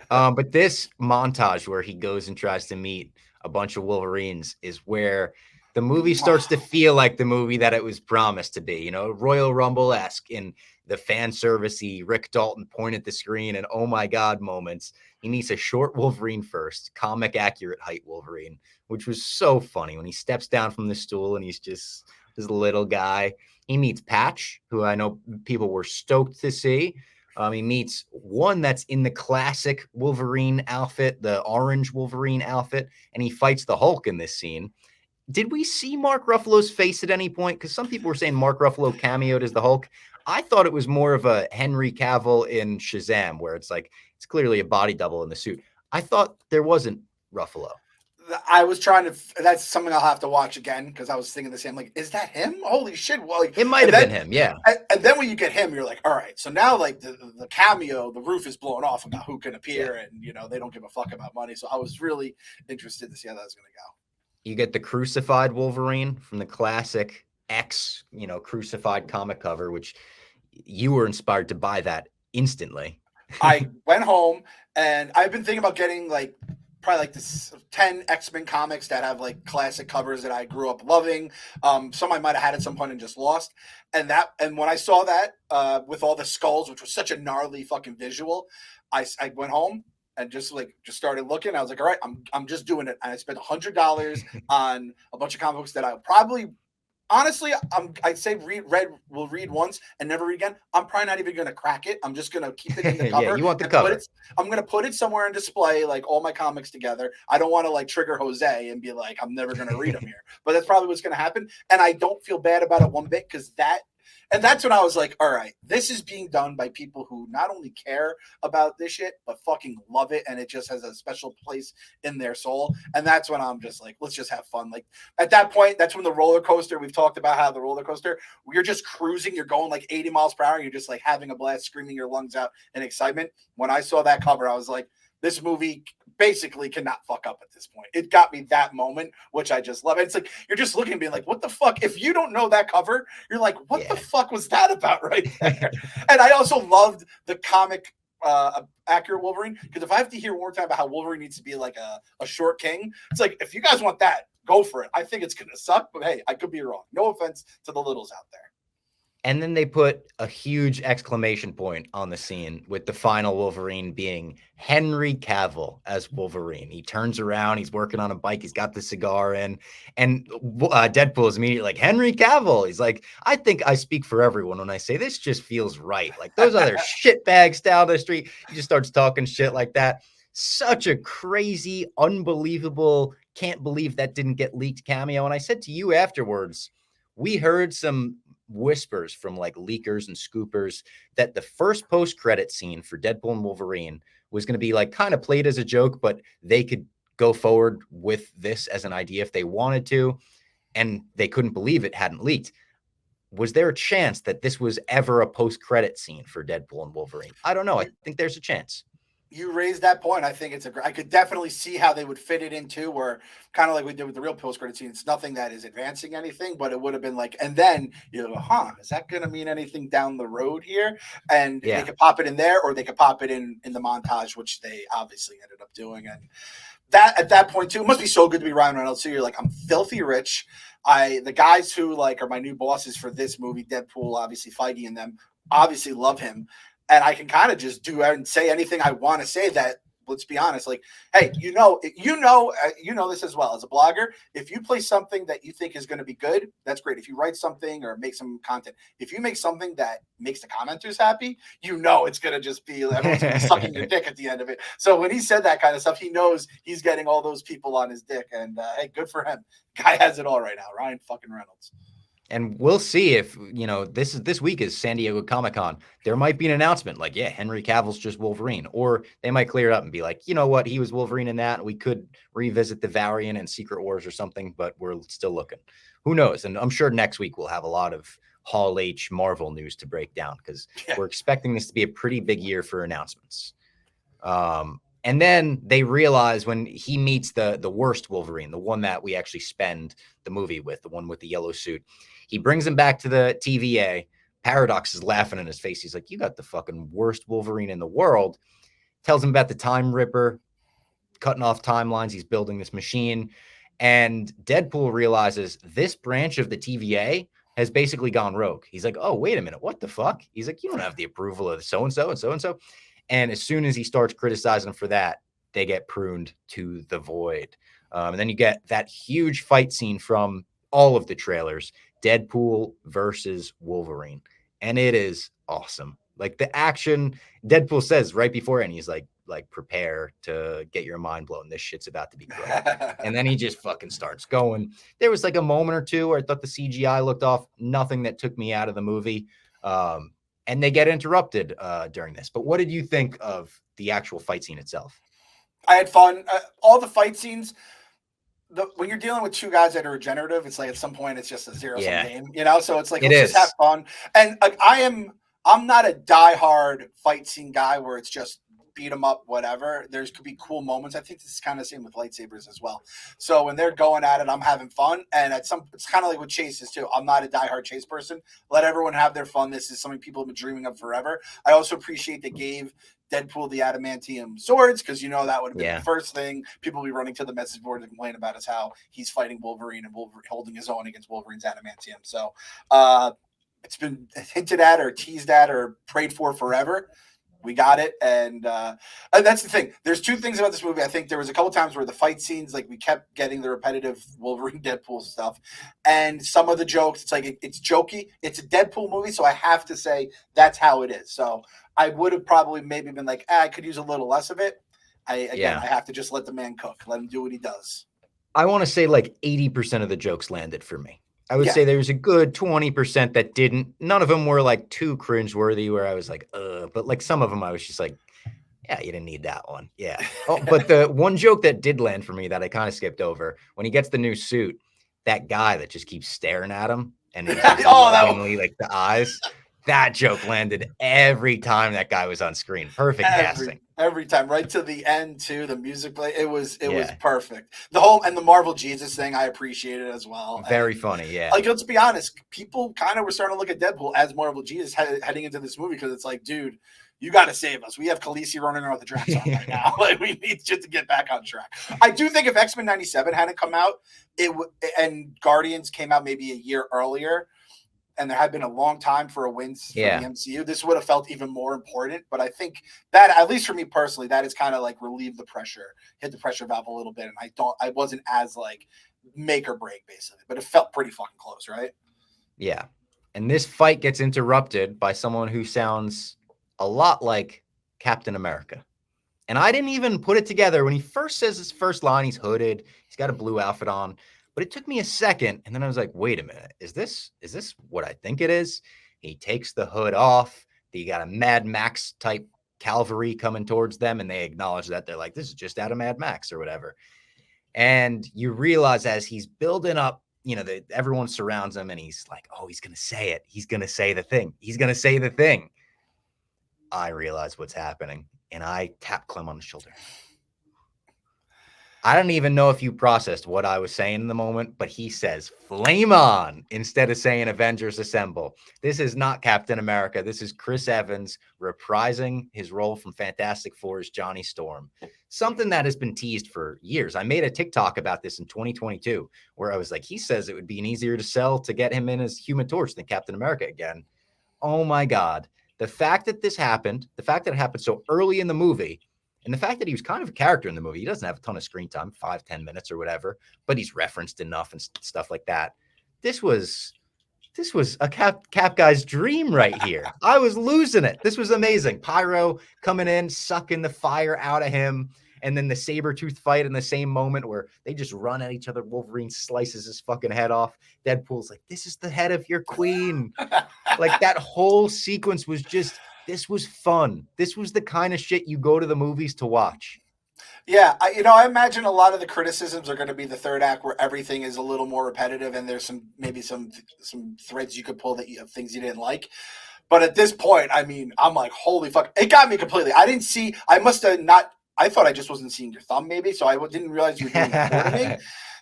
But this montage where he goes and tries to meet a bunch of Wolverines is where the movie starts to feel like the movie that it was promised to be, Royal Rumble-esque in the fan servicey Rick Dalton point at the screen and oh my God moments. He meets a short Wolverine first, comic accurate height Wolverine, which was so funny when he steps down from the stool and he's just this little guy. He meets Patch, who I know people were stoked to see. He meets one that's in the classic Wolverine outfit, the orange Wolverine outfit, and he fights the Hulk in this scene. Did we see Mark Ruffalo's face at any point? Because some people were saying Mark Ruffalo cameoed as the Hulk. I thought it was more of a Henry Cavill in Shazam, where it's like it's clearly a body double in the suit. I thought there wasn't Ruffalo. I was trying to. That's something I'll have to watch again because I was thinking the same. Like, is that him? Holy shit! Well, like, it might have been him, yeah. And then when you get him, you're like, all right. So now, like the cameo, the roof is blown off about who can appear, and they don't give a fuck about money. So I was really interested to see how that was going to go. You get the crucified Wolverine from the classic X, crucified comic cover, which you were inspired to buy that instantly. I went home and I've been thinking about getting probably like this 10 X-Men comics that have like classic covers that I grew up loving. Some I might have had at some point and just lost. And when I saw that with all the skulls, which was such a gnarly fucking visual, I went home and just started looking. I was like, all right, I'm just doing it. And I spent $100 on a bunch of comic books that I probably, honestly, I'd say we'll read once and never read again. I'm probably not even going to crack it. I'm just going to keep it in the cover. Yeah, you want the cover. I'm going to put it somewhere and display like all my comics together. I don't want to like trigger Jose and be like, I'm never going to read them here. But that's probably what's going to happen. And I don't feel bad about it one bit because that's when I was like, all right, this is being done by people who not only care about this shit, but fucking love it. And it just has a special place in their soul. And that's when I'm just like, let's just have fun. Like at that point, that's when the roller coaster, we've talked about how the roller coaster, you're just cruising, you're going like 80 miles per hour. You're just like having a blast, screaming your lungs out in excitement. When I saw that cover, I was like, this movie basically cannot fuck up at this point. It got me that moment, which I just love. It's like you're just looking and being like, what the fuck? If you don't know that cover, you're like, what the fuck was that about right there? And I also loved the comic accurate Wolverine, because if I have to hear one more time about how Wolverine needs to be like a short king, it's like, if you guys want that, go for it. I think it's going to suck, but hey, I could be wrong. No offense to the littles out there. And then they put a huge exclamation point on the scene with the final Wolverine being Henry Cavill as Wolverine. He turns around, he's working on a bike, he's got the cigar in, and Deadpool is immediately like, Henry Cavill. He's like, I think I speak for everyone when I say this just feels right. Like those other shitbags down the street. He just starts talking shit like that. Such a crazy, unbelievable, can't believe that didn't get leaked cameo. And I said to you afterwards, we heard some whispers from like leakers and scoopers that the first post-credit scene for Deadpool and Wolverine was going to be like kind of played as a joke, but they could go forward with this as an idea if they wanted to, and they couldn't believe it hadn't leaked. Was there a chance that this was ever a post-credit scene for Deadpool and Wolverine? I don't know. I think there's a chance. You raised that point. I think I could definitely see how they would fit it into, where kind of like we did with the real post-credit scene. It's nothing that is advancing anything, but it would have been like, and then you go, is that going to mean anything down the road here? And they could pop it in there, or they could pop it in the montage, which they obviously ended up doing. And that at that point too, it must be so good to be Ryan Reynolds too. You're like, I'm filthy rich. The guys who like are my new bosses for this movie, Deadpool, obviously Feige and them, obviously love him. And I can kind of just do and say anything I want to say that, let's be honest, like, hey, you know this as well as a blogger. If you play something that you think is going to be good, that's great. If you write something or make some content, if you make something that makes the commenters happy, it's going to just be, everyone's going to be sucking your dick at the end of it. So when he said that kind of stuff, he knows he's getting all those people on his dick, and hey, good for him. Guy has it all right now, Ryan fucking Reynolds. And we'll see if, this week is San Diego Comic-Con. There might be an announcement like, yeah, Henry Cavill's just Wolverine. Or they might clear it up and be like, you know what, he was Wolverine in that. We could revisit the Variant and Secret Wars or something, but we're still looking. Who knows? And I'm sure next week we'll have a lot of Hall H Marvel news to break down, because we're expecting this to be a pretty big year for announcements. And then they realize when he meets the worst Wolverine, the one that we actually spend the movie with, the one with the yellow suit, he brings him back to the TVA. Paradox is laughing in his face. He's like, you got the fucking worst Wolverine in the world. Tells him about the Time Ripper, cutting off timelines. He's building this machine. And Deadpool realizes this branch of the TVA has basically gone rogue. He's like, oh, wait a minute. What the fuck? He's like, you don't have the approval of so-and-so and so-and-so. And as soon as he starts criticizing them for that, they get pruned to the void. And then you get that huge fight scene from all of the trailers, Deadpool versus Wolverine. And it is awesome. Like the action, Deadpool says right before, and he's like prepare to get your mind blown. This shit's about to be great. And then he just fucking starts going. There was like a moment or two where I thought the CGI looked off. Nothing that took me out of the movie. And they get interrupted during this. But what did you think of the actual fight scene itself? I had fun. All the fight scenes. When you're dealing with two guys that are regenerative, it's like at some point it's just a zero-sum game, you know. So it's like let's just have fun. And like I'm not a diehard fight scene guy where it's just beat them up, whatever. There's could be cool moments. I think this is kind of the same with lightsabers as well. So when they're going at it, I'm having fun. And it's kind of like with chases too. I'm not a diehard chase person. Let everyone have their fun. This is something people have been dreaming of forever. I also appreciate they gave Deadpool the adamantium swords because that would have been the first thing people will be running to the message board to complain about is how he's fighting Wolverine and Wolverine holding his own against Wolverine's adamantium. So it's been hinted at or teased at or prayed for forever. We got it, and that's the thing. There's two things about this movie. I think there was a couple times where the fight scenes, like we kept getting the repetitive Wolverine Deadpool stuff, and some of the jokes. It's like it's jokey. It's a Deadpool movie, so I have to say that's how it is. So I would have probably maybe been like, I could use a little less of it. I have to just let the man cook, let him do what he does. I want to say like 80% of the jokes landed for me. I would say there was a good 20% that didn't. None of them were like too cringeworthy where I was like, but like some of them I was just like, yeah, you didn't need that one. Yeah. Oh, but the one joke that did land for me that I kind of skipped over when he gets the new suit, that guy that just keeps staring at him and he's like the eyes. That joke landed every time that guy was on screen. Perfect casting. Every time, right to the end too. The music play, it was perfect. The whole and the Marvel Jesus thing, I appreciated as well. Very funny, yeah. Like let's be honest, people kind of were starting to look at Deadpool as Marvel Jesus heading into this movie because it's like, dude, you got to save us. We have Khaleesi running around the tracks right now. Like we need just to get back on track. I do think if X-Men '97 hadn't come out, and Guardians came out maybe a year earlier. And there had been a long time for a win for the MCU. This would have felt even more important. But I think that, at least for me personally, that is kind of like relieved the pressure, hit the pressure valve a little bit. And I wasn't as like make or break basically, but it felt pretty fucking close, right? Yeah. And this fight gets interrupted by someone who sounds a lot like Captain America. And I didn't even put it together when he first says his first line. He's hooded. He's got a blue outfit on. But it took me a second, and then I was like, wait a minute. Is this what I think it is? He takes the hood off. You got a Mad Max type cavalry coming towards them, and they acknowledge that. They're like, this is just out of Mad Max or whatever. And you realize as he's building up, everyone surrounds him, and he's like, oh, he's going to say it. He's going to say the thing. He's going to say the thing. I realize what's happening, and I tap Clem on the shoulder. I don't even know if you processed what I was saying in the moment, but he says flame on instead of saying Avengers Assemble. This is not Captain America. This is Chris Evans reprising his role from Fantastic Four's Johnny Storm. Something that has been teased for years. I made a TikTok about this in 2022 where I was like, he says it would be easier to sell to get him in as Human Torch than Captain America again. Oh my God. The fact that this happened, the fact that it happened so early in the movie, and the fact that he was kind of a character in the movie, he doesn't have a ton of screen time, 5-10 minutes or whatever, but he's referenced enough and stuff like that. This was a Cap guy's dream right here. I was losing it. This was amazing. Pyro coming in, sucking the fire out of him, and then the saber-tooth fight in the same moment where they just run at each other. Wolverine slices his fucking head off. Deadpool's like, this is the head of your queen. Like that whole sequence was just... This was fun. This was the kind of shit you go to the movies to watch. Yeah, I imagine a lot of the criticisms are going to be the third act where everything is a little more repetitive and there's some threads you could pull of things you didn't like. But at this point, I mean, I'm like, holy fuck. It got me completely. I must have not I thought I just wasn't seeing your thumb, maybe. So I didn't realize you were doing the coordinating.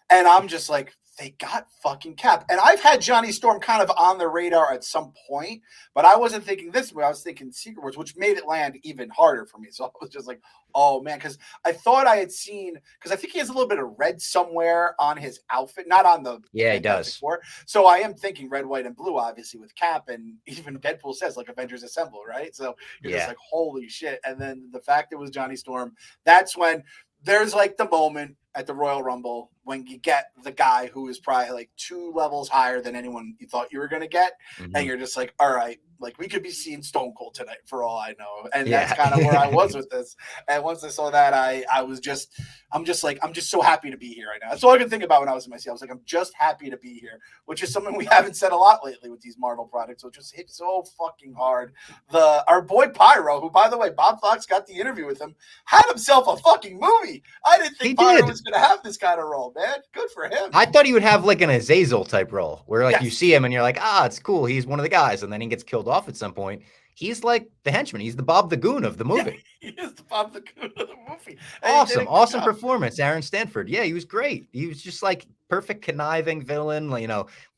And I'm just like, they got fucking Cap. And I've had Johnny Storm kind of on the radar at some point, but I wasn't thinking this way. I was thinking Secret Wars, which made it land even harder for me. So I was just like, oh man, because I thought I had seen, because I think he has a little bit of red somewhere on his outfit, not on the Yeah, he does. Four. So I am thinking red, white, and blue, obviously, with Cap, and even Deadpool says like Avengers Assemble, right? So you're just like, holy shit. And then the fact it was Johnny Storm, that's when there's like the moment at the Royal Rumble when you get the guy who is probably like 2 levels higher than anyone you thought you were going to get. Mm-hmm. And you're just like, all right, like we could be seeing Stone Cold tonight for all I know. And that's kind of where I was with this. And once I saw that, I'm just so happy to be here right now. That's all I could think about when I was in my seat. I was like, I'm just happy to be here, which is something we haven't said a lot lately with these Marvel products. So it just hit so fucking hard. Our boy Pyro, who by the way, Bob Fox got the interview with him, had himself a fucking movie. I didn't think Pyro was going to have this kind of role, man. Good for him. I thought he would have like an Azazel type role where like you see him and you're like, it's cool. He's one of the guys. And then he gets killed off at some point. He's like the henchman. He's the Bob the Goon of the movie. Yeah, he is the Bob the Goon of the movie. Awesome performance, Aaron Stanford. Yeah, he was great. He was just like perfect conniving villain,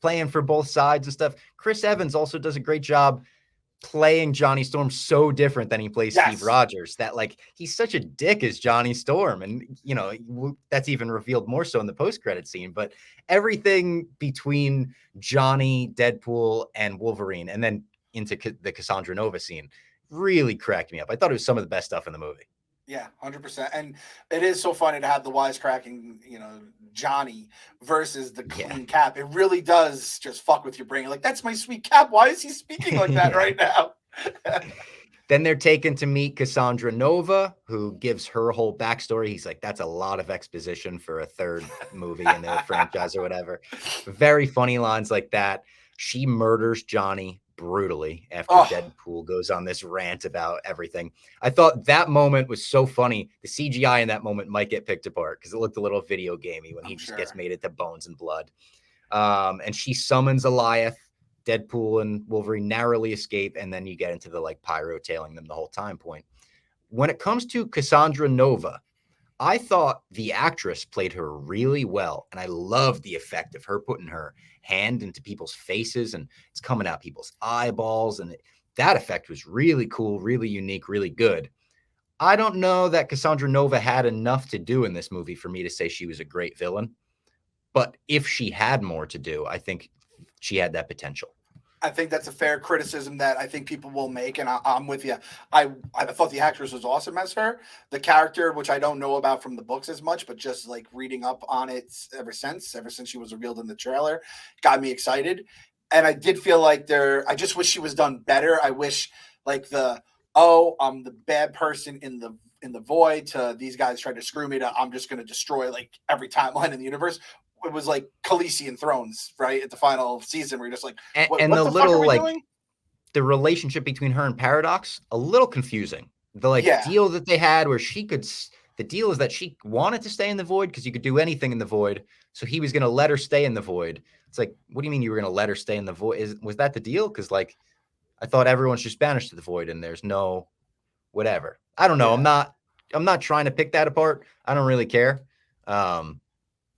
playing for both sides and stuff. Chris Evans also does a great job playing Johnny Storm so different than he plays Steve Rogers, that like he's such a dick as Johnny Storm. And, that's even revealed more so in the post-credit scene. But everything between Johnny, Deadpool, and Wolverine, and then into the Cassandra Nova scene really cracked me up. I thought it was some of the best stuff in the movie. Yeah, 100%. And it is so funny to have the wisecracking, Johnny versus the clean Cap. It really does just fuck with your brain. Like, that's my sweet Cap. Why is he speaking like that right now? Then they're taken to meet Cassandra Nova, who gives her whole backstory. He's like, that's a lot of exposition for a third movie in their franchise or whatever. Very funny lines like that. She murders Johnny brutally after Deadpool goes on this rant about everything. I thought that moment was so funny. The CGI in that moment might get picked apart because it looked a little video gamey when he just gets made into bones and blood. And she summons Eliath. Deadpool and Wolverine narrowly escape, and then you get into the like Pyro tailing them the whole time point. When it comes to Cassandra Nova, I thought the actress played her really well, and I loved the effect of her putting her hand into people's faces and it's coming out people's eyeballs, and that effect was really cool, really unique, really good. I don't know that Cassandra Nova had enough to do in this movie for me to say she was a great villain, but if she had more to do, I think she had that potential. I think that's a fair criticism that I think people will make, and I'm with you. I thought the actress was awesome as her. The character, which I don't know about from the books as much, but just like reading up on it ever since she was revealed in the trailer, got me excited. And I did feel like I just wish she was done better. I wish like I'm the bad person in the void to these guys tried to screw me to I'm just going to destroy like every timeline in the universe. It was like Khaleesi in Thrones, right? At the final season, where you're just like, what the little fuck are we doing? The relationship between her and Paradox, a little confusing. The deal that they had where the deal is that she wanted to stay in the void because you could do anything in the void. So he was going to let her stay in the void. It's like, what do you mean you were going to let her stay in the void? Was that the deal? Because like, I thought everyone should banish to the void and there's no whatever. I don't know. Yeah. I'm not trying to pick that apart. I don't really care.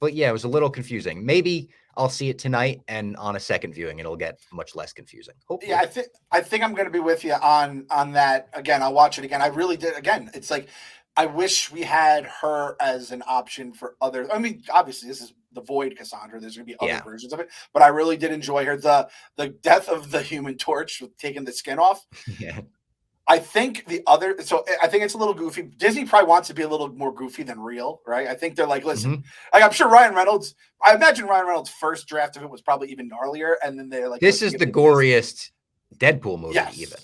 But yeah, it was a little confusing. Maybe I'll see it tonight, and on a second viewing, it'll get much less confusing. Hopefully. Yeah, I think I'm going to be with you on that. Again, I'll watch it again. I really did. Again, it's like I wish we had her as an option for others. I mean, obviously, this is the Void Cassandra. There's going to be other versions of it, but I really did enjoy her. The death of the Human Torch with taking the skin off. Yeah. I think I think it's a little goofy. Disney probably wants to be a little more goofy than real, right? I think they're like, listen, I'm sure I imagine Ryan Reynolds' first draft of it was probably even gnarlier. And then they're like, this is the goriest Deadpool movie, even.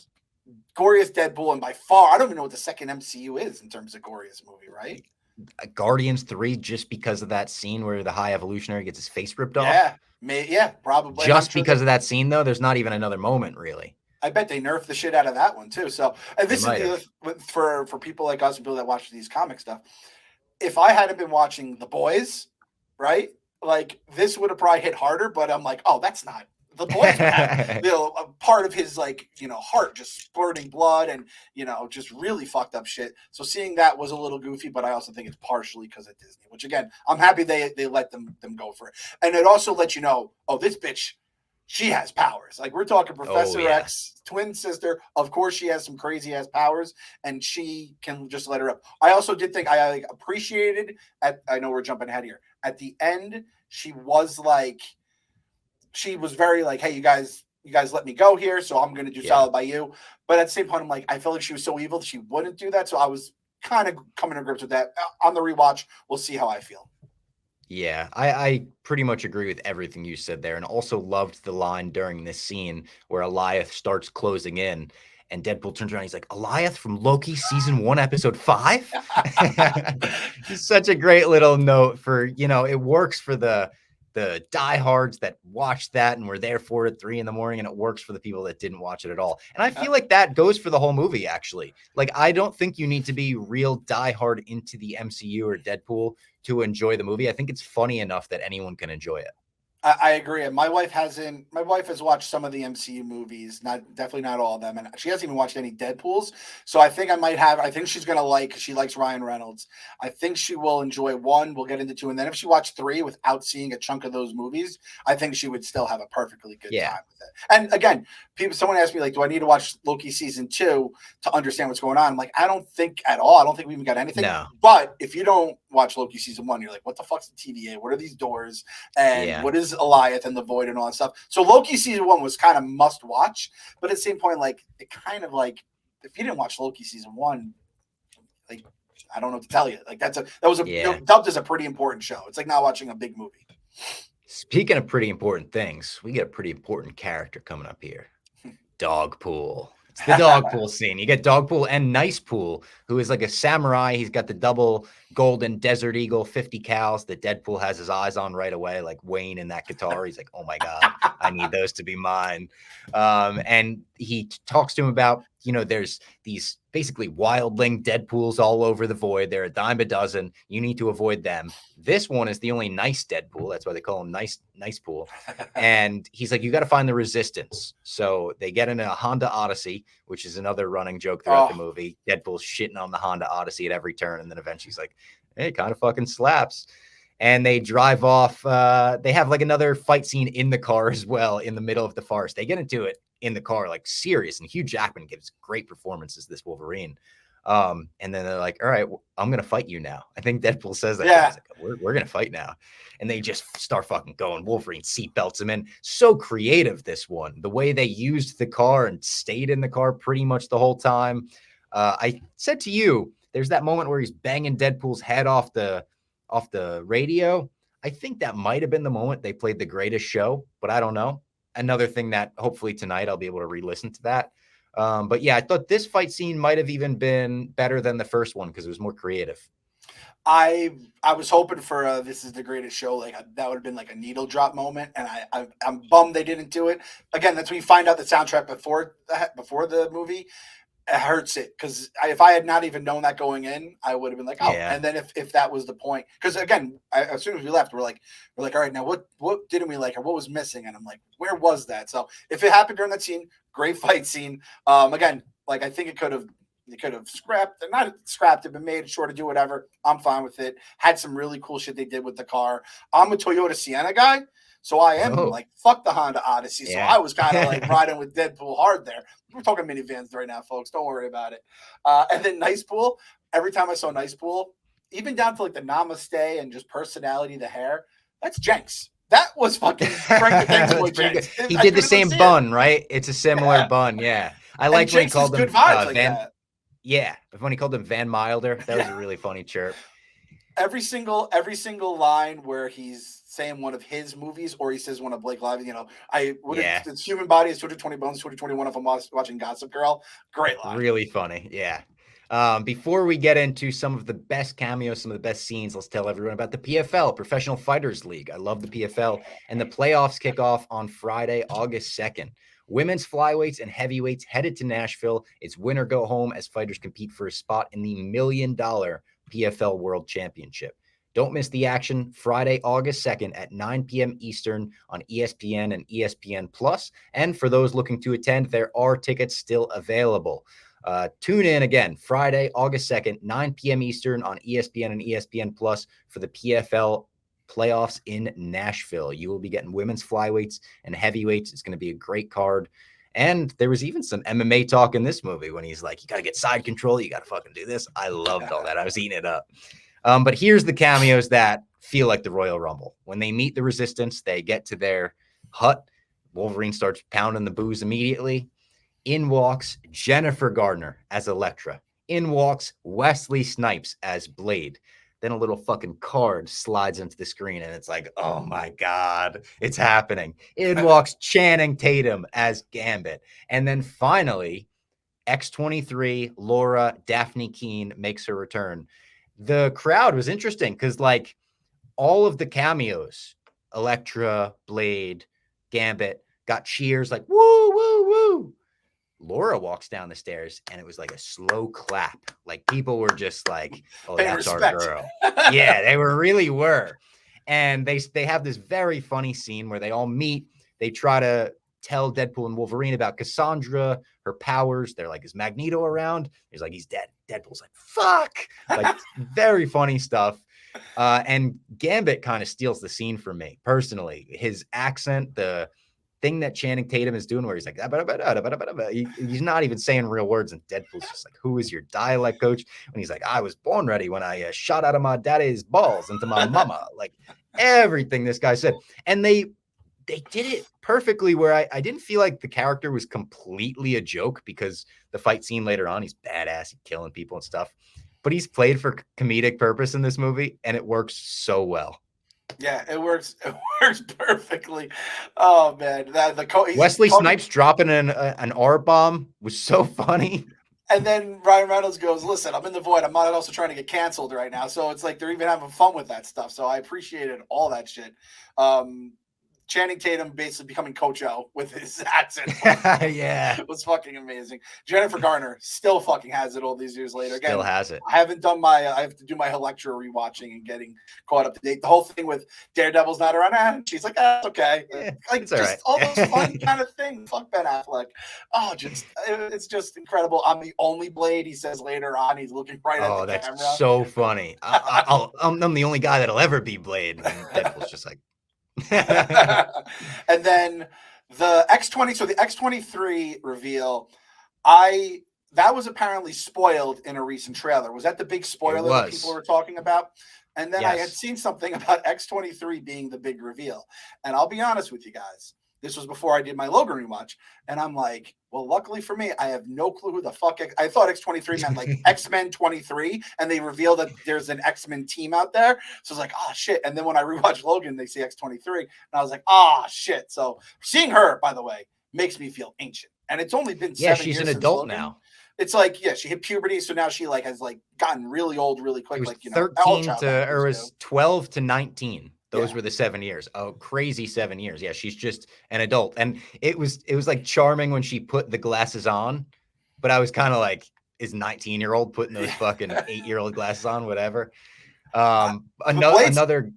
Goriest Deadpool, and by far, I don't even know what the second MCU is in terms of goriest movie, right? Guardians 3, just because of that scene where the High Evolutionary gets his face ripped off. Yeah, probably. Just because of that scene, though, there's not even another moment, really. I bet they nerfed the shit out of that one too. So, and this is for people like us and people that watch these comic stuff. If I hadn't been watching The Boys, right, like this would have probably hit harder. But I'm like, oh, that's not the boys would have, a part of his heart just spurting blood and just really fucked up shit. So seeing that was a little goofy, but I also think it's partially because of Disney, which again, I'm happy they let them go for it. And it also lets you know, oh, this bitch, she has powers. Like we're talking Professor X, twin sister. Of course, she has some crazy ass powers, and she can just let her up. I also did think I appreciated. I know we're jumping ahead here. At the end, she was very like, hey, you guys let me go here, so I'm going to do solid by you. But at the same point, I'm like, I felt like she was so evil that she wouldn't do that. So I was kind of coming to grips with that. On the rewatch, we'll see how I feel. Yeah, I pretty much agree with everything you said there, and also loved the line during this scene where Eliath starts closing in, and Deadpool turns around. He's like, Eliath from Loki season 1, episode 5. It's such a great little note for, it works for the diehards that watched that and were there for it at 3 a.m, and it works for the people that didn't watch it at all. And I feel like that goes for the whole movie, actually. Like, I don't think you need to be real diehard into the MCU or Deadpool to enjoy the movie. I think it's funny enough that anyone can enjoy it. I agree. And my wife has watched some of the MCU movies, definitely not all of them. And she hasn't even watched any Deadpools. So I think I think she's going to like, she likes Ryan Reynolds. I think she will enjoy 1. We'll get into 2. And then if she watched 3 without seeing a chunk of those movies, I think she would still have a perfectly good time with it. And again, someone asked me, like, do I need to watch Loki season 2 to understand what's going on? I'm like, I don't think at all. I don't think we even got anything. No. But if you don't watch Loki season 1, you're like, what the fuck's the TVA? What are these doors? And what is Eliath and the Void and all that stuff? So Loki season 1 was kind of must watch, but at the same point, like, it kind of like, if you didn't watch Loki season 1, like, I don't know what to tell you. Like, dubbed as a pretty important show. It's like not watching a big movie. Speaking of pretty important things, we get a pretty important character coming up here. Dogpool. It's the Dogpool scene. You get Dogpool and Nice Pool, who is like a samurai. He's got the double golden Desert Eagle 50 cals that Deadpool has his eyes on right away, like Wayne in that guitar. He's like, oh my God, I need those to be mine. And he talks to him about, there's these basically wildling Deadpools all over the void. They're a dime a dozen. You need to avoid them. This one is the only nice Deadpool. That's why they call him Nice Pool. And he's like, you got to find the resistance. So they get in a Honda Odyssey, which is another running joke throughout the movie. Deadpool's shitting on the Honda Odyssey at every turn. And then eventually he's like, hey, it kind of fucking slaps. And they drive off. They have like another fight scene in the car as well in the middle of the forest. They get into it in the car, like serious. And Hugh Jackman gives great performances this Wolverine. And then they're like, all right, I'm going to fight you now. I think Deadpool says that. Yeah. Like, we're going to fight now. And they just start fucking going. Wolverine seatbelts him in. So creative, this one. The way they used the car and stayed in the car pretty much the whole time. I said to you, there's that moment where he's banging Deadpool's head off the radio. I think that might have been the moment they played The Greatest Show, but I don't know. Another thing that hopefully tonight I'll be able to re-listen to that. But yeah, I thought this fight scene might have even been better than the first one because it was more creative. I was hoping for This Is the Greatest Show. Like that would have been like a needle drop moment, and I'm bummed they didn't do it. Again, that's when you find out the soundtrack before the movie. It hurts it because if I had not even known that going in, I would have been like, oh. Yeah. And then if that was the point, because again, as soon as we left, we're like, all right, now what didn't we like or what was missing? And I'm like, where was that? So if it happened during that scene, great fight scene. Again, like I think it could have not scrapped it, but made sure to do whatever. I'm fine with it. Had some really cool shit they did with the car. I'm a Toyota Sienna guy. So I am like, fuck the Honda Odyssey. So I was kind of like riding with Deadpool hard there. We're talking minivans right now, folks. Don't worry about it. And then Nice Pool. Every time I saw Nice Pool, even down to like the namaste and just personality, the hair, that's Jenks. That was fucking Frank the Tank Boy Jenks. He did the same bun, right? It's a similar bun. Yeah. I like when he called him Yeah. When he called him Van Milder. That was a really funny chirp. Every single line where he's saying one of his movies or he says one of Blake Lively, it's Human Body is 220 Bones, 221 if I'm watching Gossip Girl. Great line. Really funny. Yeah. Before we get into some of the best cameos, some of the best scenes, let's tell everyone about the PFL, Professional Fighters League. I love the PFL. And the playoffs kick off on Friday, August 2nd. Women's flyweights and heavyweights headed to Nashville. It's win or go home as fighters compete for a spot in the $1 million PFL World Championship. Don't miss the action Friday, August 2nd at 9 p.m. Eastern on ESPN and ESPN Plus. And for those looking to attend, there are tickets still available. Tune in again Friday, August 2nd, 9 p.m. Eastern on ESPN and ESPN Plus for the PFL playoffs in Nashville. You will be getting women's flyweights and heavyweights. It's going to be a great card. And there was even some MMA talk in this movie when he's like, you got to get side control. You got to fucking do this. I loved all that. I was eating it up. But here's the cameos that feel like the Royal Rumble. When they meet the Resistance, they get to their hut. Wolverine starts pounding the booze immediately. In walks Jennifer Gardner as Elektra. In walks Wesley Snipes as Blade. Then a little fucking card slides into the screen, and it's like, oh my God, it's happening. In walks Channing Tatum as Gambit. And then finally, X-23, Laura Daphne Keene makes her return. The crowd was interesting because, like, all of the cameos, Elektra, Blade, Gambit, got cheers like, woo, woo, woo. Laura walks down the stairs and it was like a slow clap. Like people were just like, oh, that's our girl. Yeah, they really were. And they have this very funny scene where they all meet. They try to tell Deadpool and Wolverine about Cassandra, her powers. They're like, is Magneto around? He's like, he's dead. Deadpool's like, fuck. Like very funny stuff. And Gambit kind of steals the scene for me personally. His accent, the thing that Channing Tatum is doing where he's like, he's not even saying real words. And Deadpool's just like, who is your dialect coach? And he's like, I was born ready when I shot out of my daddy's balls into my mama. Like everything this guy said. And they did it perfectly where I didn't feel like the character was completely a joke because the fight scene later on, he's badass, he's killing people and stuff. But he's played for comedic purpose in this movie, and it works so well. Yeah, it works. It works perfectly. Oh man, Wesley Snipes dropping an R bomb was so funny. And then Ryan Reynolds goes, "Listen, I'm in the void. I'm not also trying to get canceled right now." So it's like they're even having fun with that stuff. So I appreciated all that shit. Channing Tatum basically becoming Coach O with his accent. Yeah. It was fucking amazing. Jennifer Garner still fucking has it all these years later. Again, still has it. I haven't done I have to do my Elektra rewatching and getting caught up to date. The whole thing with Daredevil's not around. She's like, that's okay. Yeah, like it's just all those fun kind of things. Fuck Ben Affleck. Oh, it's just incredible. I'm the only Blade, he says later on. He's looking right at the camera. Oh, that's so funny. I'm the only guy that'll ever be Blade. And Deadpool's just like, and then the X-20, so the X-23 reveal, that was apparently spoiled in a recent trailer. Was that the big spoiler that people were talking about? And then yes. I had seen something about X-23 being the big reveal. And I'll be honest with you guys, this was before I did my Logan rewatch. And I'm like, well, luckily for me, I have no clue who the fuck. I thought X-23 meant like X-Men 23. And they revealed that there's an X-Men team out there. So I was like, oh, shit. And then when I rewatched Logan, they say X-23. And I was like, oh, shit. So seeing her, by the way, makes me feel ancient. And it's only been 7 years. Yeah, she's an adult Logan. now. It's like, yeah, she hit puberty. So now she has gotten really old really quick. It was like, 13 to, or was 12 to 19. Those were the 7 years. Oh, crazy 7 years. Yeah, she's just an adult. And it was like charming when she put the glasses on, but I was kind of like, is 19-year-old putting those fucking 8-year-old glasses on, whatever. Another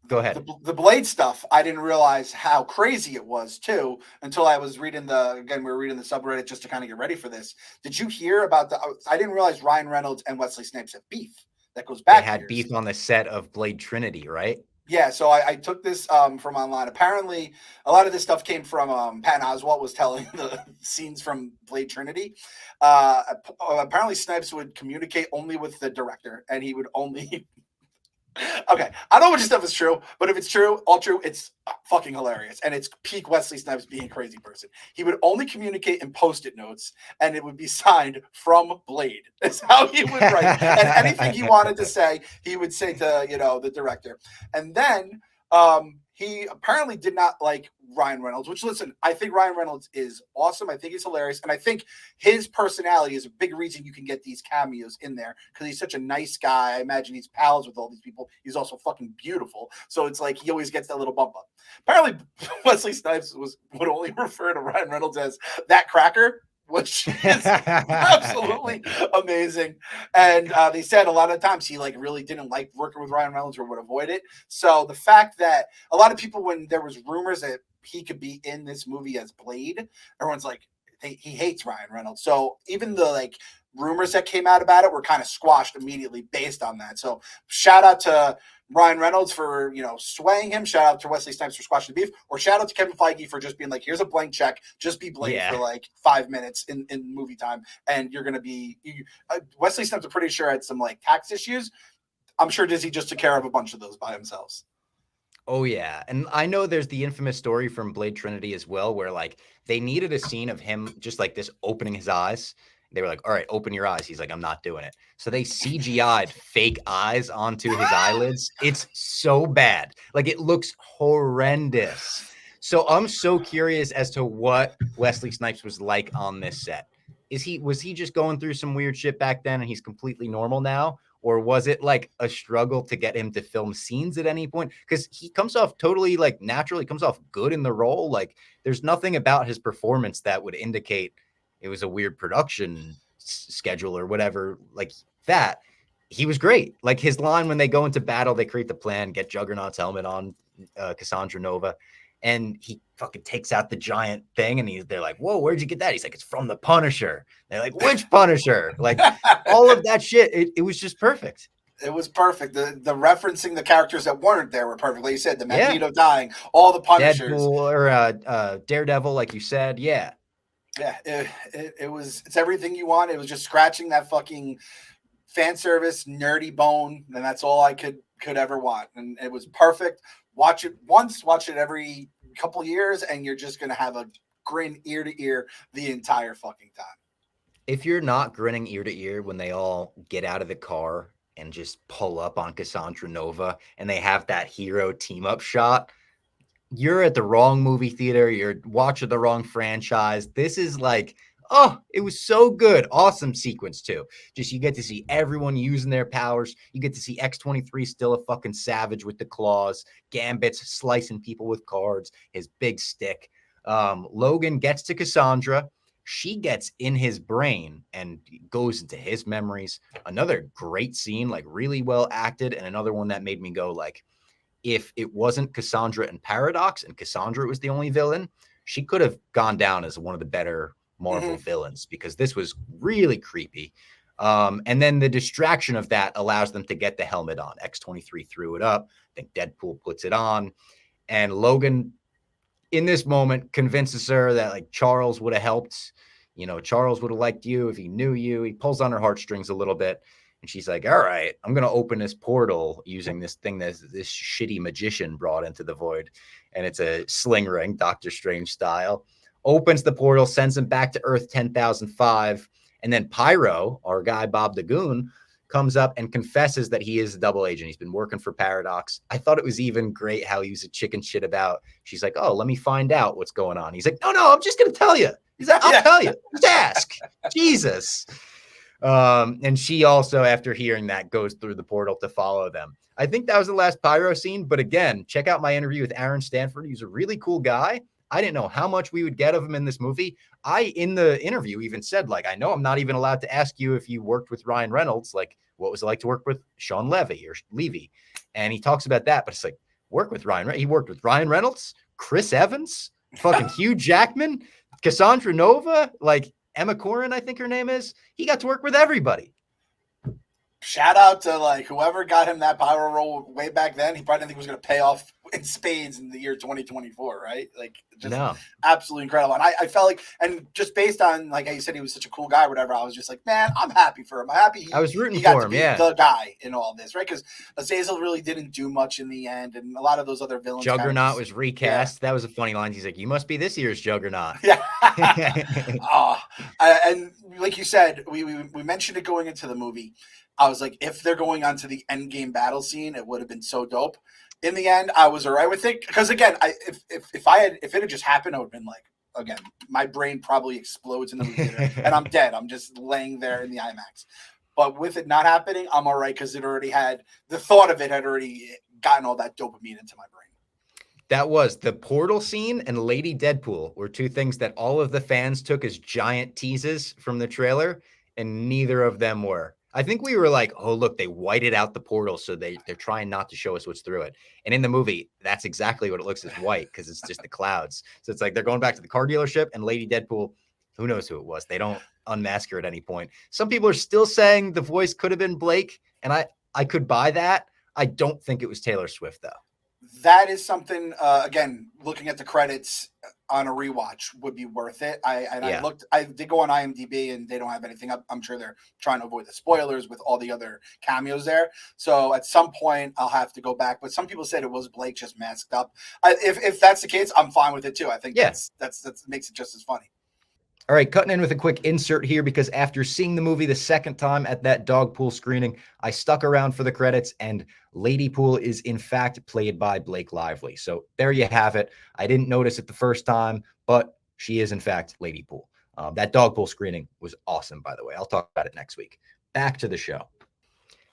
go ahead. The Blade stuff, I didn't realize how crazy it was too until I was reading we were reading the subreddit just to kind of get ready for this. Did you hear about I didn't realize Ryan Reynolds and Wesley Snipes have beef that goes back. They had beef on the set of Blade Trinity, right? Yeah, so I took this from online. Apparently, a lot of this stuff came from Patton Oswalt was telling the scenes from Blade Trinity. Apparently, Snipes would communicate only with the director, and he would only... Okay, I don't know which stuff is true, but if it's true, all true, it's fucking hilarious. And it's peak Wesley Snipes being a crazy person. He would only communicate in Post-it notes, and it would be signed from Blade. That's how he would write. And anything he wanted to say, he would say to, the director. And then he apparently did not like Ryan Reynolds, which, listen, I think Ryan Reynolds is awesome. I think he's hilarious. And I think his personality is a big reason you can get these cameos in there because he's such a nice guy. I imagine he's pals with all these people. He's also fucking beautiful. So it's like he always gets that little bump up. Apparently, Wesley Snipes would only refer to Ryan Reynolds as that cracker which is absolutely amazing. And they said a lot of times he like really didn't like working with Ryan Reynolds or would avoid it. So the fact that a lot of people, when there was rumors that he could be in this movie as Blade, everyone's like, he hates Ryan Reynolds. So even the like rumors that came out about it were kind of squashed immediately based on that. So shout out to Ryan Reynolds for, swaying him. Shout out to Wesley Snipes for squashing the beef, or shout out to Kevin Feige for just being like, here's a blank check, just be Blade for like 5 minutes in movie time. And you're going to be, Wesley Snipes, I'm pretty sure had some like tax issues. I'm sure Disney just took care of a bunch of those by themselves. Oh yeah. And I know there's the infamous story from Blade Trinity as well, where like they needed a scene of him just like this opening his eyes. They were like, all right, open your eyes. He's like, I'm not doing it. So they CGI'd fake eyes onto his eyelids. It's so bad. Like it looks horrendous. So I'm so curious as to what Wesley Snipes was like on this set. Was he just going through some weird shit back then and he's completely normal now? Or was it like a struggle to get him to film scenes at any point? Because he comes off totally like naturally, comes off good in the role. Like there's nothing about his performance that would indicate it was a weird production schedule or whatever like that. He was great. Like his line when they go into battle, they create the plan, get Juggernaut's helmet on Cassandra Nova, and he fucking takes out the giant thing, and they're like, whoa, where'd you get that? He's like, it's from the Punisher. They're like, which Punisher? Like all of that shit. It was just perfect. It was perfect. The referencing the characters that weren't there were perfect. Like you said, the Magneto dying, all the Punishers. Deadpool or Daredevil, like you said. Yeah. Yeah, it's everything you want. It was just scratching that fucking fan service nerdy bone, and that's all I could ever want. And it was perfect. Watch it once, watch it every couple years, and you're just gonna have a grin ear to ear the entire fucking time. If you're not grinning ear to ear when they all get out of the car and just pull up on Cassandra Nova and they have that hero team up shot, you're at the wrong movie theater. You're watching the wrong franchise. This is like, oh, it was so good. Awesome sequence too. Just you get to see everyone using their powers. You get to see X-23 still a fucking savage with the claws. Gambit's slicing people with cards. His big stick. Logan gets to Cassandra. She gets in his brain and goes into his memories. Another great scene, like really well acted, and another one that made me go like, if it wasn't Cassandra and Paradox and Cassandra was the only villain, she could have gone down as one of the better Marvel villains because this was really creepy. And then the distraction of that allows them to get the helmet on. X-23 threw it up. I think Deadpool puts it on. And Logan, in this moment, convinces her that like Charles would have helped. Charles would have liked you if he knew you. He pulls on her heartstrings a little bit. And she's like, all right, I'm going to open this portal using this thing that this shitty magician brought into the void. And it's a sling ring, Doctor Strange style. Opens the portal, sends him back to Earth 10,005. And then Pyro, our guy Bob the Goon, comes up and confesses that he is a double agent. He's been working for Paradox. I thought it was even great how he was a chicken shit about. She's like, oh, let me find out what's going on. He's like, no, I'm just going to tell you. He's like, I'll tell you. Just ask. Jesus. And she also, after hearing that, goes through the portal to follow them. I think that was the last Pyro scene. But again, check out my interview with Aaron Stanford. He's a really cool guy. I didn't know how much we would get of him in this movie. In the interview, even said, like, I know I'm not even allowed to ask you if you worked with Ryan Reynolds. Like, what was it like to work with Sean Levy? And he talks about that, but it's like, work with Ryan. He worked with Ryan Reynolds, Chris Evans, fucking Hugh Jackman, Cassandra Nova, like, Emma Corrin, I think her name is. He got to work with everybody. Shout out to like whoever got him that Pyro role way back then. He probably didn't think it was going to pay off in spades in the year 2024, right? Like, just absolutely incredible. And I felt like, and just based on like how you said he was such a cool guy, or whatever, I was just like, man, I'm happy for him. I'm happy. I was rooting for him. The guy in all this, right? Because Azazel really didn't do much in the end, and a lot of those other villains. Juggernaut was recast. Yeah. That was a funny line. He's like, "You must be this year's Juggernaut." Yeah. And like you said, we mentioned it going into the movie. I was like, if they're going on to the end game battle scene, it would have been so dope. In the end, I was all right with it because again, if it had just happened, I would have been like, again, my brain probably explodes in the movie theater and I'm dead. I'm just laying there in the IMAX. But with it not happening, I'm all right because it already had the thought of it had already gotten all that dopamine into my brain. That was the portal scene and Lady Deadpool were two things that all of the fans took as giant teases from the trailer, and neither of them were. I think we were like, oh, look, they whited out the portal, so they're trying not to show us what's through it. And in the movie, that's exactly what it looks as white because it's just the clouds. So it's like they're going back to the car dealership and Lady Deadpool, who knows who it was? They don't unmask her at any point. Some people are still saying the voice could have been Blake, and I could buy that. I don't think it was Taylor Swift, though. That is something, again, looking at the credits on a rewatch would be worth it. I did go on IMDb and they don't have anything up. I'm sure they're trying to avoid the spoilers with all the other cameos there. So at some point I'll have to go back, but some people said it was Blake just masked up. If that's the case, I'm fine with it too. I think that's makes it just as funny. All right, cutting in with a quick insert here because after seeing the movie the second time at that dog pool screening, I stuck around for the credits, and Lady Pool is in fact played by Blake Lively. So there you have it. I didn't notice it the first time, but she is in fact Lady Pool. That dog pool screening was awesome, by the way. I'll talk about it next week. Back to the show.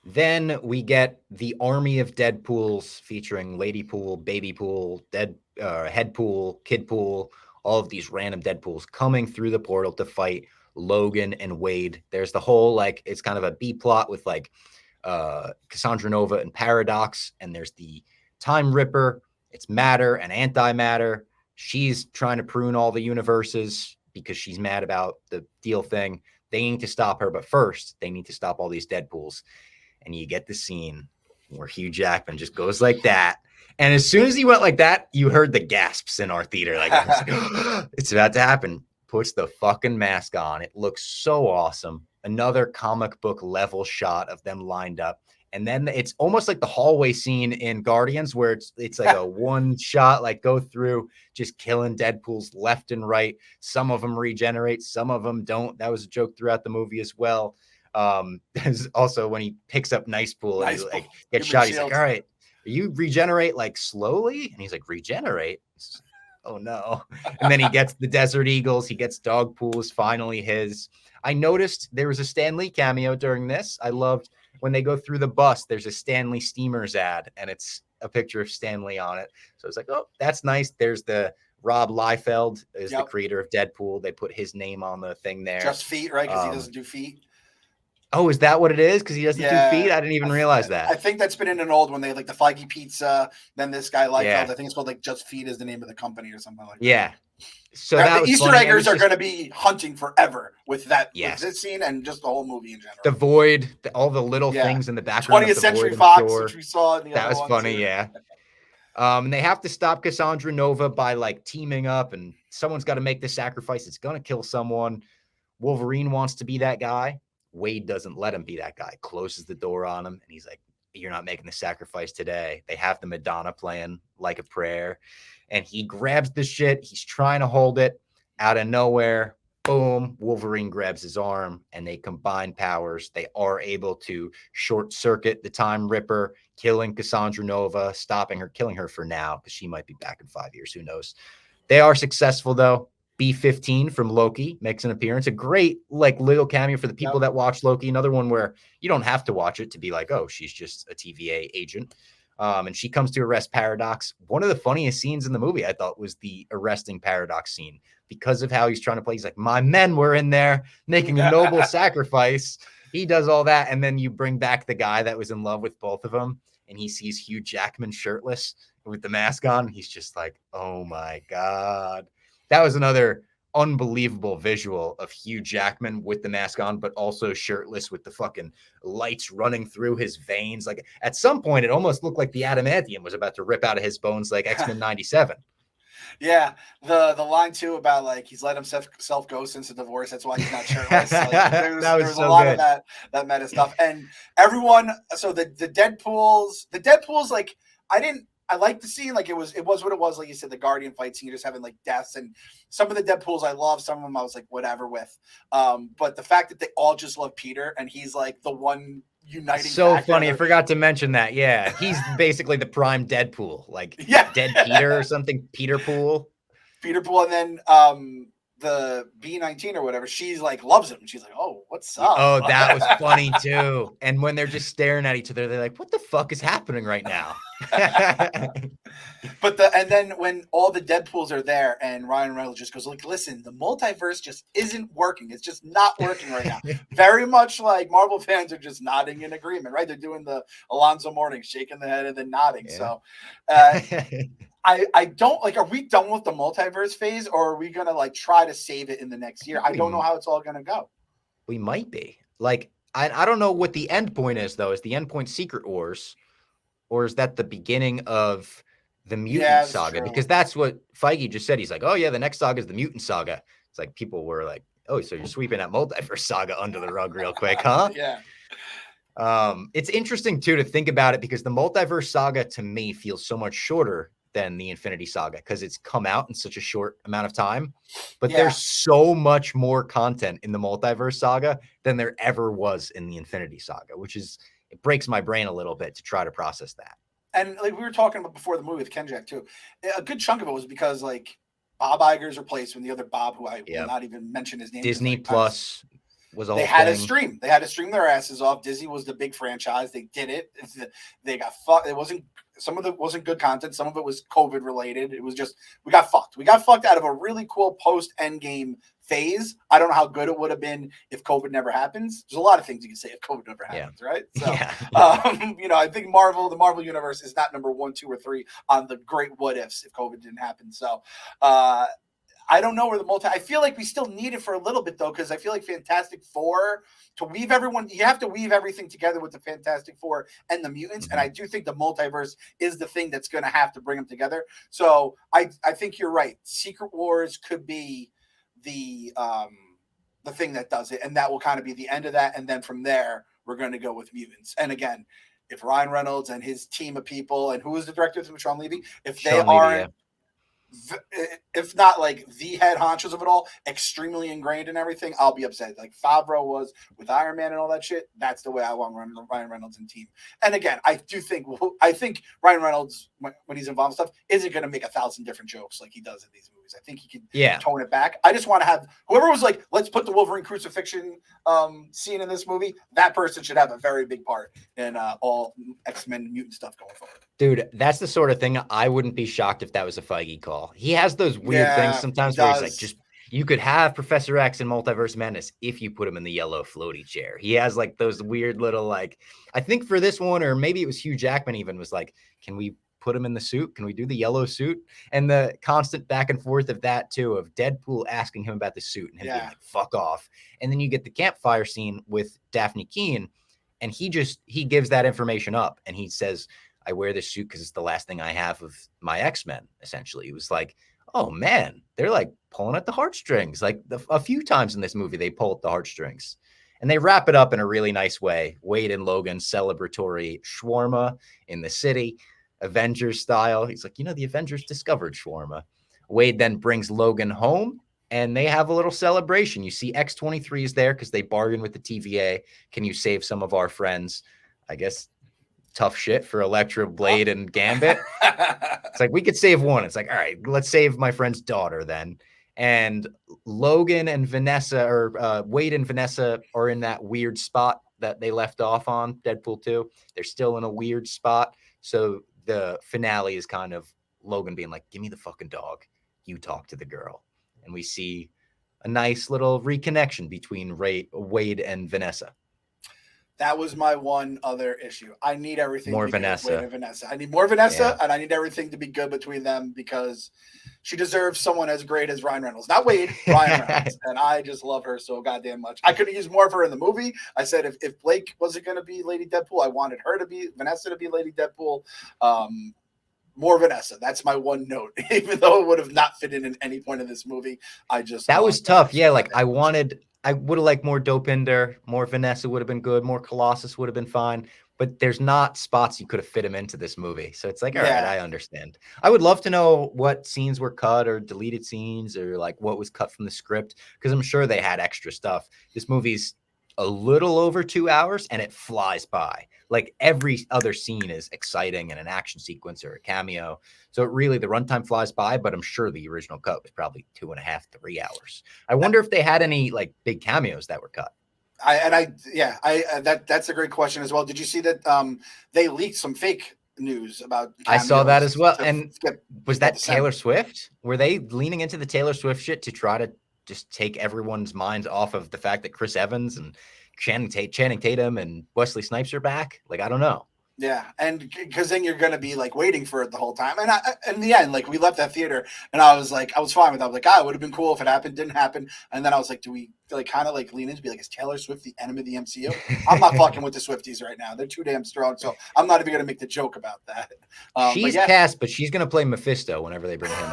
Then we get the army of Deadpools featuring Lady Pool, Baby Pool, Head Pool, Kid Pool, all of these random Deadpools coming through the portal to fight Logan and Wade. There's the whole, like, it's kind of a B plot with like Cassandra Nova and Paradox, and there's the Time Ripper. It's matter and antimatter. She's trying to prune all the universes because she's mad about the deal thing. They need to stop her, but first they need to stop all these Deadpools. And you get the scene where Hugh Jackman just goes like that. And as soon as he went like that, you heard the gasps in our theater. Like, it's about to happen. Puts the fucking mask on. It looks so awesome. Another comic book level shot of them lined up. And then it's almost like the hallway scene in Guardians where it's like a one shot, like go through just killing Deadpools left and right. Some of them regenerate, some of them don't. That was a joke throughout the movie as well. There's also when he picks up Nice Pool and he like gets shot, he's like, all right, you regenerate like slowly? And he's like, regenerate? Oh no. And then he gets the Desert Eagles. He gets Dog Pools, finally his. I noticed there was a Stan Lee cameo during this. I loved when they go through the bus, there's a Stanley Steamers ad and it's a picture of Stan Lee on it. So it's like, oh, that's nice. There's the Rob Liefeld is the creator of Deadpool. They put his name on the thing there. Just feet, right? Because he doesn't do feet. Oh, is that what it is? Because he doesn't do feet? I didn't even realize that. I think that's been in an old one. They had like the Feige Pizza, then this guy Liefeld. I think it's called like Just Feet is the name of the company or something like that. Yeah. So the Easter eggers are going to be hunting forever with that with this scene and just the whole movie in general. The Void, all the little things in the background. 20th Century Fox, which we saw in the that other was funny, too. yeah. And they have to stop Cassandra Nova by like teaming up, and someone's got to make the sacrifice. It's going to kill someone. Wolverine wants to be that guy. Wade doesn't let him be that guy, closes the door on him, and he's like, you're not making the sacrifice today. They have the Madonna playing like a prayer, and he grabs the shit. He's trying to hold it. Out of nowhere, boom, Wolverine grabs his arm, and they combine powers. They are able to short circuit the Time Ripper, killing Cassandra Nova, stopping her, killing her for now, because she might be back in 5 years. Who knows? They are successful, though. B-15 from Loki makes an appearance. A great like little cameo for the people that watch Loki. Another one where you don't have to watch it to be like, oh, she's just a TVA agent. And she comes to arrest Paradox. One of the funniest scenes in the movie, I thought, was the arresting Paradox scene because of how he's trying to play. He's like, my men were in there making a noble sacrifice. He does all that. And then you bring back the guy that was in love with both of them. And he sees Hugh Jackman shirtless with the mask on. He's just like, oh my God. That was another unbelievable visual of Hugh Jackman with the mask on, but also shirtless with the fucking lights running through his veins. Like at some point, it almost looked like the adamantium was about to rip out of his bones, like X-Men 97. Yeah, the line too about like he's let himself go since the divorce. That's why he's not shirtless. Like, there was so a lot good. Of that meta stuff, and everyone. So the Deadpools, like I like the scene, like it was what it was, like you said, the Guardian fight scene, you're just having like deaths, and some of the Deadpools I love, some of them I was like whatever with. But the fact that they all just love Peter and he's like the one uniting. So funny, I forgot to mention that. Yeah, he's basically the prime Deadpool, like Dead Peter or something. Peter Pool, and then the B-19 or whatever, she's like loves him. She's like, "Oh, what's up?" Oh, that was funny too. And when they're just staring at each other, they're like, "What the fuck is happening right now?" But and then when all the Deadpools are there, and Ryan Reynolds just goes, "Like, listen, the multiverse just isn't working. It's just not working right now." Very much like Marvel fans are just nodding in agreement, right? They're doing the Alonzo Mourning, shaking the head and then nodding. Yeah. So, I don't like. Are we done with the multiverse phase, or are we gonna like try to save it in the next year? I don't know how it's all gonna go. We might be like, I don't know what the end point is though. Is the end point Secret Wars, or is that the beginning of the mutant saga? True. Because that's what Feige just said. He's like, "Oh yeah, the next saga is the mutant saga." It's like people were like, "Oh, so you're sweeping that multiverse saga under the rug real quick, huh?" Yeah. It's interesting too to think about it, because the multiverse saga to me feels so much shorter than the Infinity Saga, because it's come out in such a short amount of time. But there's so much more content in the multiverse saga than there ever was in the Infinity Saga, which is, it breaks my brain a little bit to try to process that. And like we were talking about before the movie with Kenjack too, a good chunk of it was because like Bob Iger's replaced when the other Bob, who I will not even mention his name. Disney Plus was a whole thing. They had to stream their asses off. Disney was the big franchise. They did it. They got fucked. It wasn't, some of it wasn't good content. Some of it was COVID related. It was just, we got fucked. We got fucked out of a really cool post Endgame phase. I don't know how good it would have been if COVID never happens. There's a lot of things you can say if COVID never happens, right? So, I think the Marvel universe is not number 1, 2, or 3 on the great what ifs if COVID didn't happen. So, I don't know where I feel like we still need it for a little bit though, because I feel like Fantastic Four, to weave everyone, you have to weave everything together with the Fantastic Four and the mutants. And I do think the multiverse is the thing that's going to have to bring them together. So I think you're right. Secret Wars could be the thing that does it. And that will kind of be the end of that. And then from there, we're going to go with mutants. And again, if Ryan Reynolds and his team of people, and who is the director of Sean Levy, if they aren't, if not like the head honchos of it all, extremely ingrained in everything, I'll be upset. Like Favreau was with Iron Man and all that shit. That's the way I want Ryan Reynolds and team. And again, I think Ryan Reynolds, when he's involved in stuff, isn't going to make 1,000 different jokes like he does in these movies. I think he can tone it back. I just want to have whoever was like, let's put the Wolverine crucifixion scene in this movie. That person should have a very big part in all X-Men mutant stuff going forward. Dude, that's the sort of thing I wouldn't be shocked if that was a Feige call. He has those weird things sometimes where he's like, just, you could have Professor X in Multiverse Madness if you put him in the yellow floaty chair. He has like those weird little, like, I think for this one, or maybe it was Hugh Jackman even, was like, can we put him in the suit? Can we do the yellow suit? And the constant back and forth of that too, of Deadpool asking him about the suit and him being like, fuck off. And then you get the campfire scene with Daphne Keane, and he gives that information up, and he says, I wear this suit because it's the last thing I have of my X-Men, essentially. It was like, oh man, they're like pulling at the heartstrings. Like a few times in this movie, they pull at the heartstrings. And they wrap it up in a really nice way. Wade and Logan celebratory shawarma in the city, Avengers style. He's like, the Avengers discovered shawarma. Wade then brings Logan home, and they have a little celebration. You see X-23 is there because they bargained with the TVA. Can you save some of our friends? I guess tough shit for Elektra, Blade, and Gambit. It's like, we could save one. It's like, all right, let's save my friend's daughter then. And Logan and Vanessa, or Wade and Vanessa, are in that weird spot that they left off on Deadpool 2. They're still in a weird spot. So the finale is kind of Logan being like, give me the fucking dog. You talk to the girl. And we see a nice little reconnection between Wade and Vanessa. That was my one other issue. I need everything more to be Vanessa. Good with Vanessa. I need more Vanessa, and I need everything to be good between them, because she deserves someone as great as Ryan Reynolds. Not Wade, Ryan Reynolds. And I just love her so goddamn much. I could have used more of her in the movie. I said if Blake wasn't going to be Lady Deadpool, I wanted Vanessa to be Lady Deadpool. More Vanessa. That's my one note. Even though it would have not fit in any point of this movie, that was tough. Yeah, like I would have liked more Dopinder, more Vanessa would have been good, more Colossus would have been fine, but there's not spots you could have fit him into this movie. So it's like, all right, I understand. I would love to know what scenes were cut or deleted scenes, or like what was cut from the script, because I'm sure they had extra stuff. This movie's a little over 2 hours and it flies by. Like every other scene is exciting and an action sequence or a cameo. So it really, the runtime flies by, but I'm sure the original cut was probably 2.5, 3 hours. I wonder if they had any like big cameos that were cut. That's a great question as well. Did you see that they leaked some fake news about I saw that as well. to And get was people that to send? Taylor Swift? Were they leaning into the Taylor Swift shit to try to just take everyone's minds off of the fact that Chris Evans and Channing Tatum and Wesley Snipes are back? Like, I don't know. Yeah, and because then you're going to be like waiting for it the whole time. And in the end, like we left that theater, and I was fine with it. I was like, it would have been cool if it happened. Didn't happen. And then I was like, do we like kind of like lean into be like, is Taylor Swift the enemy of the MCU? I'm not fucking with the Swifties right now. They're too damn strong. So I'm not even going to make the joke about that. She's cast, but she's going to play Mephisto whenever they bring him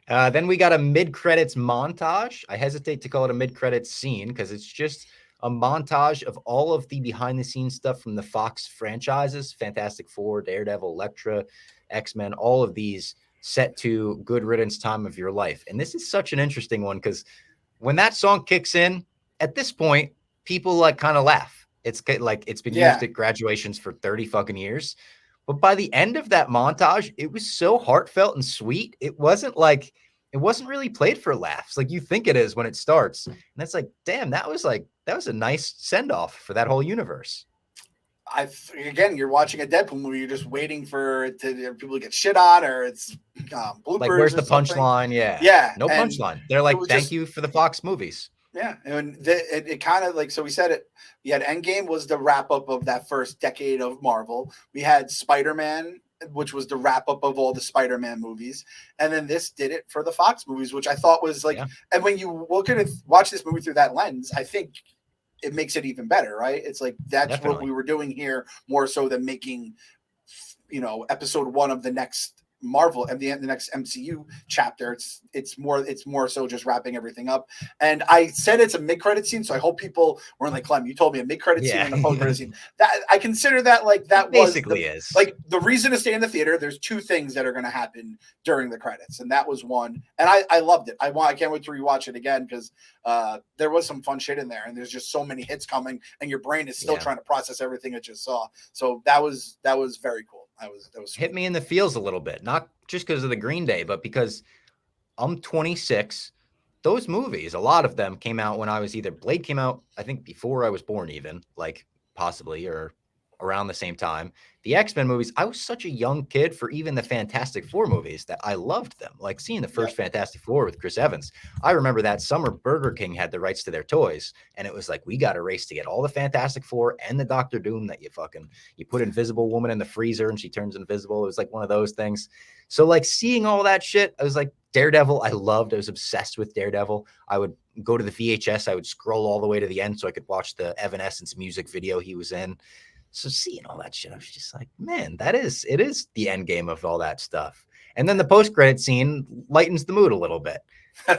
in. Then we got a mid-credits montage. I hesitate to call it a mid-credits scene because it's just a montage of all of the behind-the-scenes stuff from the Fox franchises, Fantastic Four, Daredevil, Elektra, X-Men, all of these set to Good Riddance Time of Your Life. And this is such an interesting one because when that song kicks in, at this point, people like kind of laugh. It's like it's been used at graduations for 30 fucking years. But by the end of that montage, it was so heartfelt and sweet. It wasn't really played for laughs like you think it is when it starts. And it's like, damn, that was a nice send off for that whole universe. Again, you're watching a Deadpool movie. You're just waiting for people to get shit on, or it's bloopers. Like, where's the punchline? Yeah, no punchline. They're like, thank you for the Fox movies. Yeah, and it kind of like, so we said it. We had Endgame was the wrap up of that first decade of Marvel. We had Spider-Man, which was the wrap up of all the Spider-Man movies, and then this did it for the Fox movies, which I thought was like. Yeah. And when you watch this movie through that lens, I think it makes it even better, right? It's like that's Definitely. What we were doing here, more so than making, episode 1 of the next Marvel and the next MCU chapter. It's more so just wrapping everything up. And I said it's a mid-credit scene, so I hope people were like, Clem, you told me a mid-credit scene and a post-credit scene. That I consider that like that it basically is like the reason to stay in the theater. There's 2 things that are going to happen during the credits, and that was one. And I loved it. I can't wait to rewatch it again because there was some fun shit in there, and there's just so many hits coming, and your brain is still trying to process everything it just saw. So that was very cool. That was hit me in the feels a little bit, not just because of the Green Day, but because I'm 26. Those movies, a lot of them came out when I was Blade came out, I think before I was born, even like possibly, or around the same time. The X-Men movies, I was such a young kid for even the Fantastic Four movies that I loved them. Like seeing the first Fantastic Four with Chris Evans. I remember that summer Burger King had the rights to their toys, and it was like, we got a race to get all the Fantastic Four and the Doctor Doom that you put Invisible Woman in the freezer and she turns invisible. It was like one of those things. So like seeing all that shit, I was like, Daredevil, I was obsessed with Daredevil. I would go to the VHS, I would scroll all the way to the end so I could watch the Evanescence music video he was in. So seeing all that shit, I was just like, man, it is the end game of all that stuff. And then the post-credit scene lightens the mood a little bit.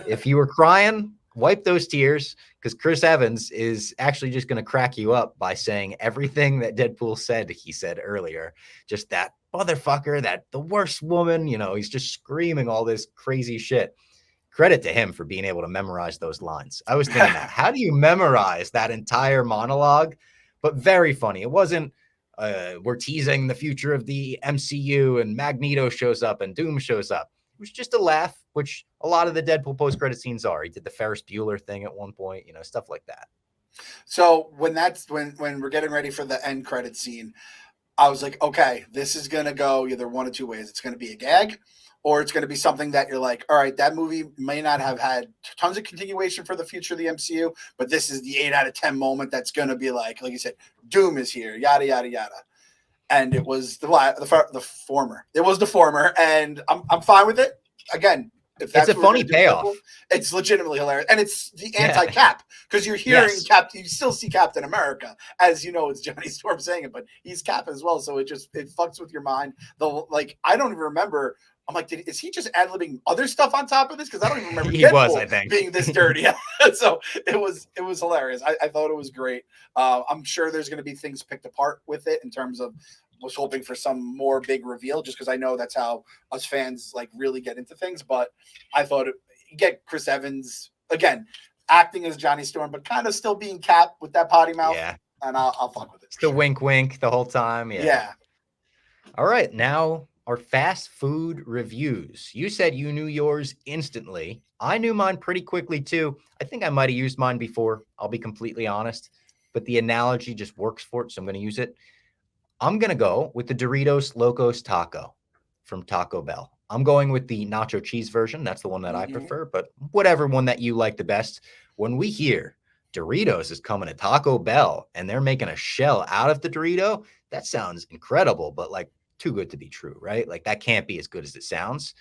If you were crying, wipe those tears, because Chris Evans is actually just going to crack you up by saying everything that Deadpool he said earlier. Just that motherfucker, the worst woman, he's just screaming all this crazy shit. Credit to him for being able to memorize those lines. I was thinking that. How do you memorize that entire monologue? But very funny. It wasn't, we're teasing the future of the MCU and Magneto shows up and Doom shows up. It was just a laugh, which a lot of the Deadpool post-credit scenes are. He did the Ferris Bueller thing at one point, stuff like that. So when we're getting ready for the end credit scene, I was like, okay, this is going to go either one of 2 ways. It's going to be a gag, or it's going to be something that you're like, all right, that movie may not have had tons of continuation for the future of the MCU, but this is the 8 out of 10 moment that's going to be like you said, Doom is here, yada, yada, yada. And it was the former. It was the former, and I'm fine with it. Again, if that's it's a funny payoff. Deadpool, it's legitimately hilarious. And it's the anti-Cap, because you're hearing Cap, you still see Captain America. As you know, it's Johnny Storm saying it, but he's Cap as well. So it fucks with your mind. I don't even remember. I'm like, is he just ad-libbing other stuff on top of this? Because I don't even remember Deadpool being this dirty. So it was hilarious. I thought it was great. I'm sure there's going to be things picked apart with it in terms of, was hoping for some more big reveal, just because I know that's how us fans really get into things. But I thought you get Chris Evans again. acting as Johnny Storm, but kind of still being Cap with that potty mouth. Yeah. And I'll fuck with it. It's the wink wink the whole time. Yeah. All right, now our fast food reviews. You said you knew yours instantly. I knew mine pretty quickly too. I think I might have used mine before. I'll be completely honest, but the analogy just works for it, so I'm going to use it. I'm going to go with the Doritos Locos Taco from Taco Bell. I'm going with the nacho cheese version. That's the one that I prefer, but whatever one that you like the best. When we hear Doritos is coming to Taco Bell and they're making a shell out of the Dorito, that sounds incredible, but like too good to be true, right? Like that can't be as good as it sounds.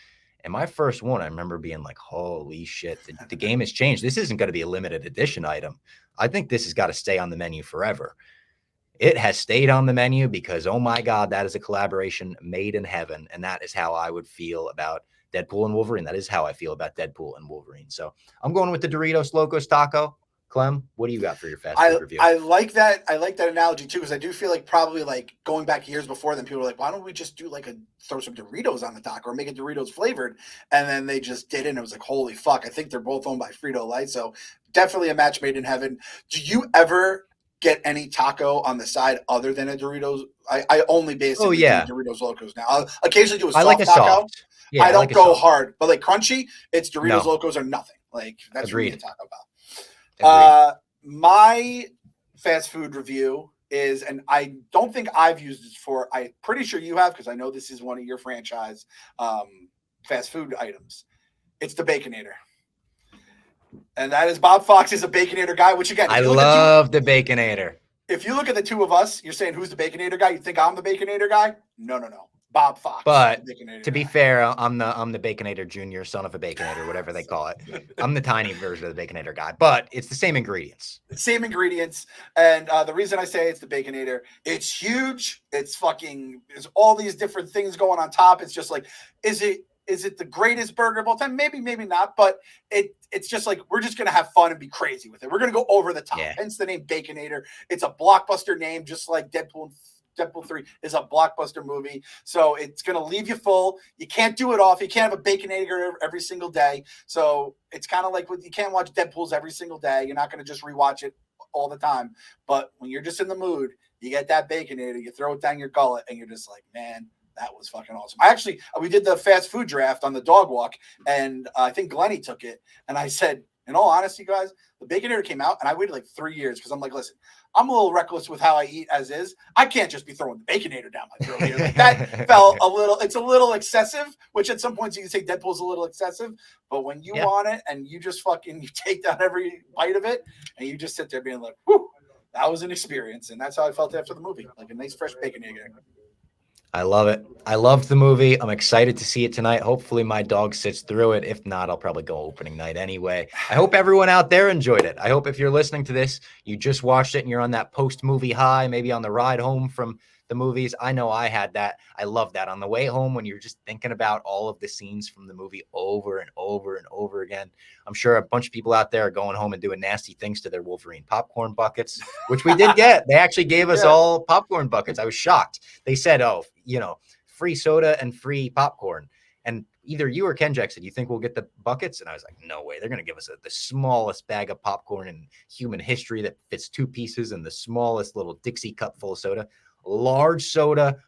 And my first one, I remember being like, holy shit, the game has changed. This isn't going to be a limited edition item. I think this has got to stay on the menu forever. It has stayed on the menu because, oh my God, that is a collaboration made in heaven. And that is how I would feel about Deadpool and Wolverine. That is how I feel about Deadpool and Wolverine. So I'm going with the Doritos Locos Taco. Clem, what do you got for your fast food review? I like that. I like that analogy too, because I do feel like probably like going back years before then, people were like, why don't we just do like throw some Doritos on the taco or make it Doritos flavored? And then they just did it and it was like, holy fuck. I think they're both owned by Frito-Lay. So definitely a match made in heaven. Do you ever get any taco on the side other than a Doritos? I only basically do Doritos Locos now. I'll occasionally do a soft taco. Soft. Yeah, I don't go hard, but like crunchy, it's Doritos Locos or nothing. Like that's really a Taco Bell. My fast food review is, and I don't think I've used this before. I'm pretty sure you have, because I know this is one of your franchise fast food items. It's the Baconator. And that is Bob Fox is a Baconator guy, which again, I love the Baconator. If you look at the two of us, you're saying who's the Baconator guy? You think I'm the Baconator guy? No. Bob Fox. But to be fair, I'm the Baconator Junior, son of a Baconator, whatever they call it. I'm the tiny version of the Baconator guy, but it's the same ingredients. Same ingredients. And the reason I say it's the Baconator, it's huge. It's fucking, there's all these different things going on top. It's just like, is it the greatest burger of all time? Maybe not. But it's just like, we're just going to have fun and be crazy with it. We're going to go over the top. Yeah. Hence the name Baconator. It's a blockbuster name, just like Deadpool 3 is a blockbuster movie. So it's going to leave you full. You can't do it off. You can't have a Baconator every single day. So it's kind of like you can't watch Deadpools every single day. You're not going to just rewatch it all the time. But when you're just in the mood, you get that Baconator, you throw it down your gullet, and you're just like, man, that was fucking awesome. We did the fast food draft on the dog walk, and I think Glennie took it. And I said, in all honesty, guys, the Baconator came out, and I waited like 3 years because I'm like, listen, I'm a little reckless with how I eat as is. I can't just be throwing the Baconator down my throat here. Like, that felt it's a little excessive, which at some points you can say Deadpool's a little excessive. But when you want it and you just you take down every bite of it and you just sit there being like, whew, that was an experience. And that's how I felt after the movie, like a nice fresh Baconator. I love it. I loved the movie. I'm excited to see it tonight. Hopefully my dog sits through it. If not, I'll probably go opening night anyway. I hope everyone out there enjoyed it. I hope if you're listening to this, you just watched it and you're on that post-movie high, maybe on the ride home from the movies. I know I had that. I love that on the way home when you're just thinking about all of the scenes from the movie over and over and over again. I'm sure a bunch of people out there are going home and doing nasty things to their Wolverine popcorn buckets, which we did get. They actually gave us all popcorn buckets. I was shocked. They said, free soda and free popcorn. And either you or Ken Jack said, you think we'll get the buckets? And I was like, no way. They're going to give us the smallest bag of popcorn in human history that fits 2 pieces and the smallest little Dixie cup full of soda. Large soda,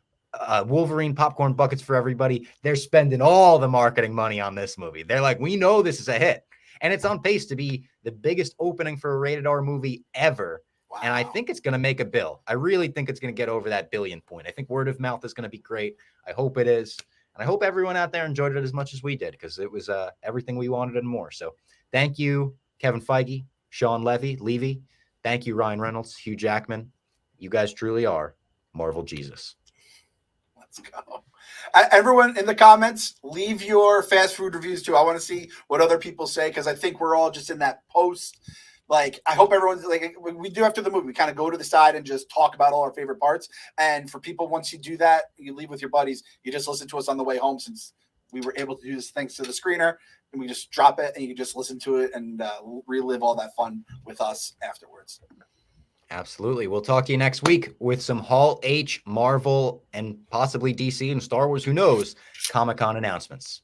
Wolverine popcorn buckets for everybody. They're spending all the marketing money on this movie. They're like, we know this is a hit. And it's on pace to be the biggest opening for a rated R movie ever. Wow. And I think it's going to make a bill. I really think it's going to get over that billion point. I think word of mouth is going to be great. I hope it is. And I hope everyone out there enjoyed it as much as we did, because it was everything we wanted and more. So thank you, Kevin Feige, Sean Levy. Thank you, Ryan Reynolds, Hugh Jackman. You guys truly are Marvel Jesus. Let's go. Everyone in the comments, leave your fast food reviews too. I want to see what other people say, because I think we're all just in that post. Like, I hope everyone's like, we do after the movie, we kind of go to the side and just talk about all our favorite parts. And for people, once you do that, you leave with your buddies, you just listen to us on the way home, since we were able to do this thanks to the screener, and we just drop it and you can just listen to it and relive all that fun with us afterwards. Absolutely. We'll talk to you next week with some Hall H, Marvel, and possibly DC and Star Wars, who knows, Comic-Con announcements.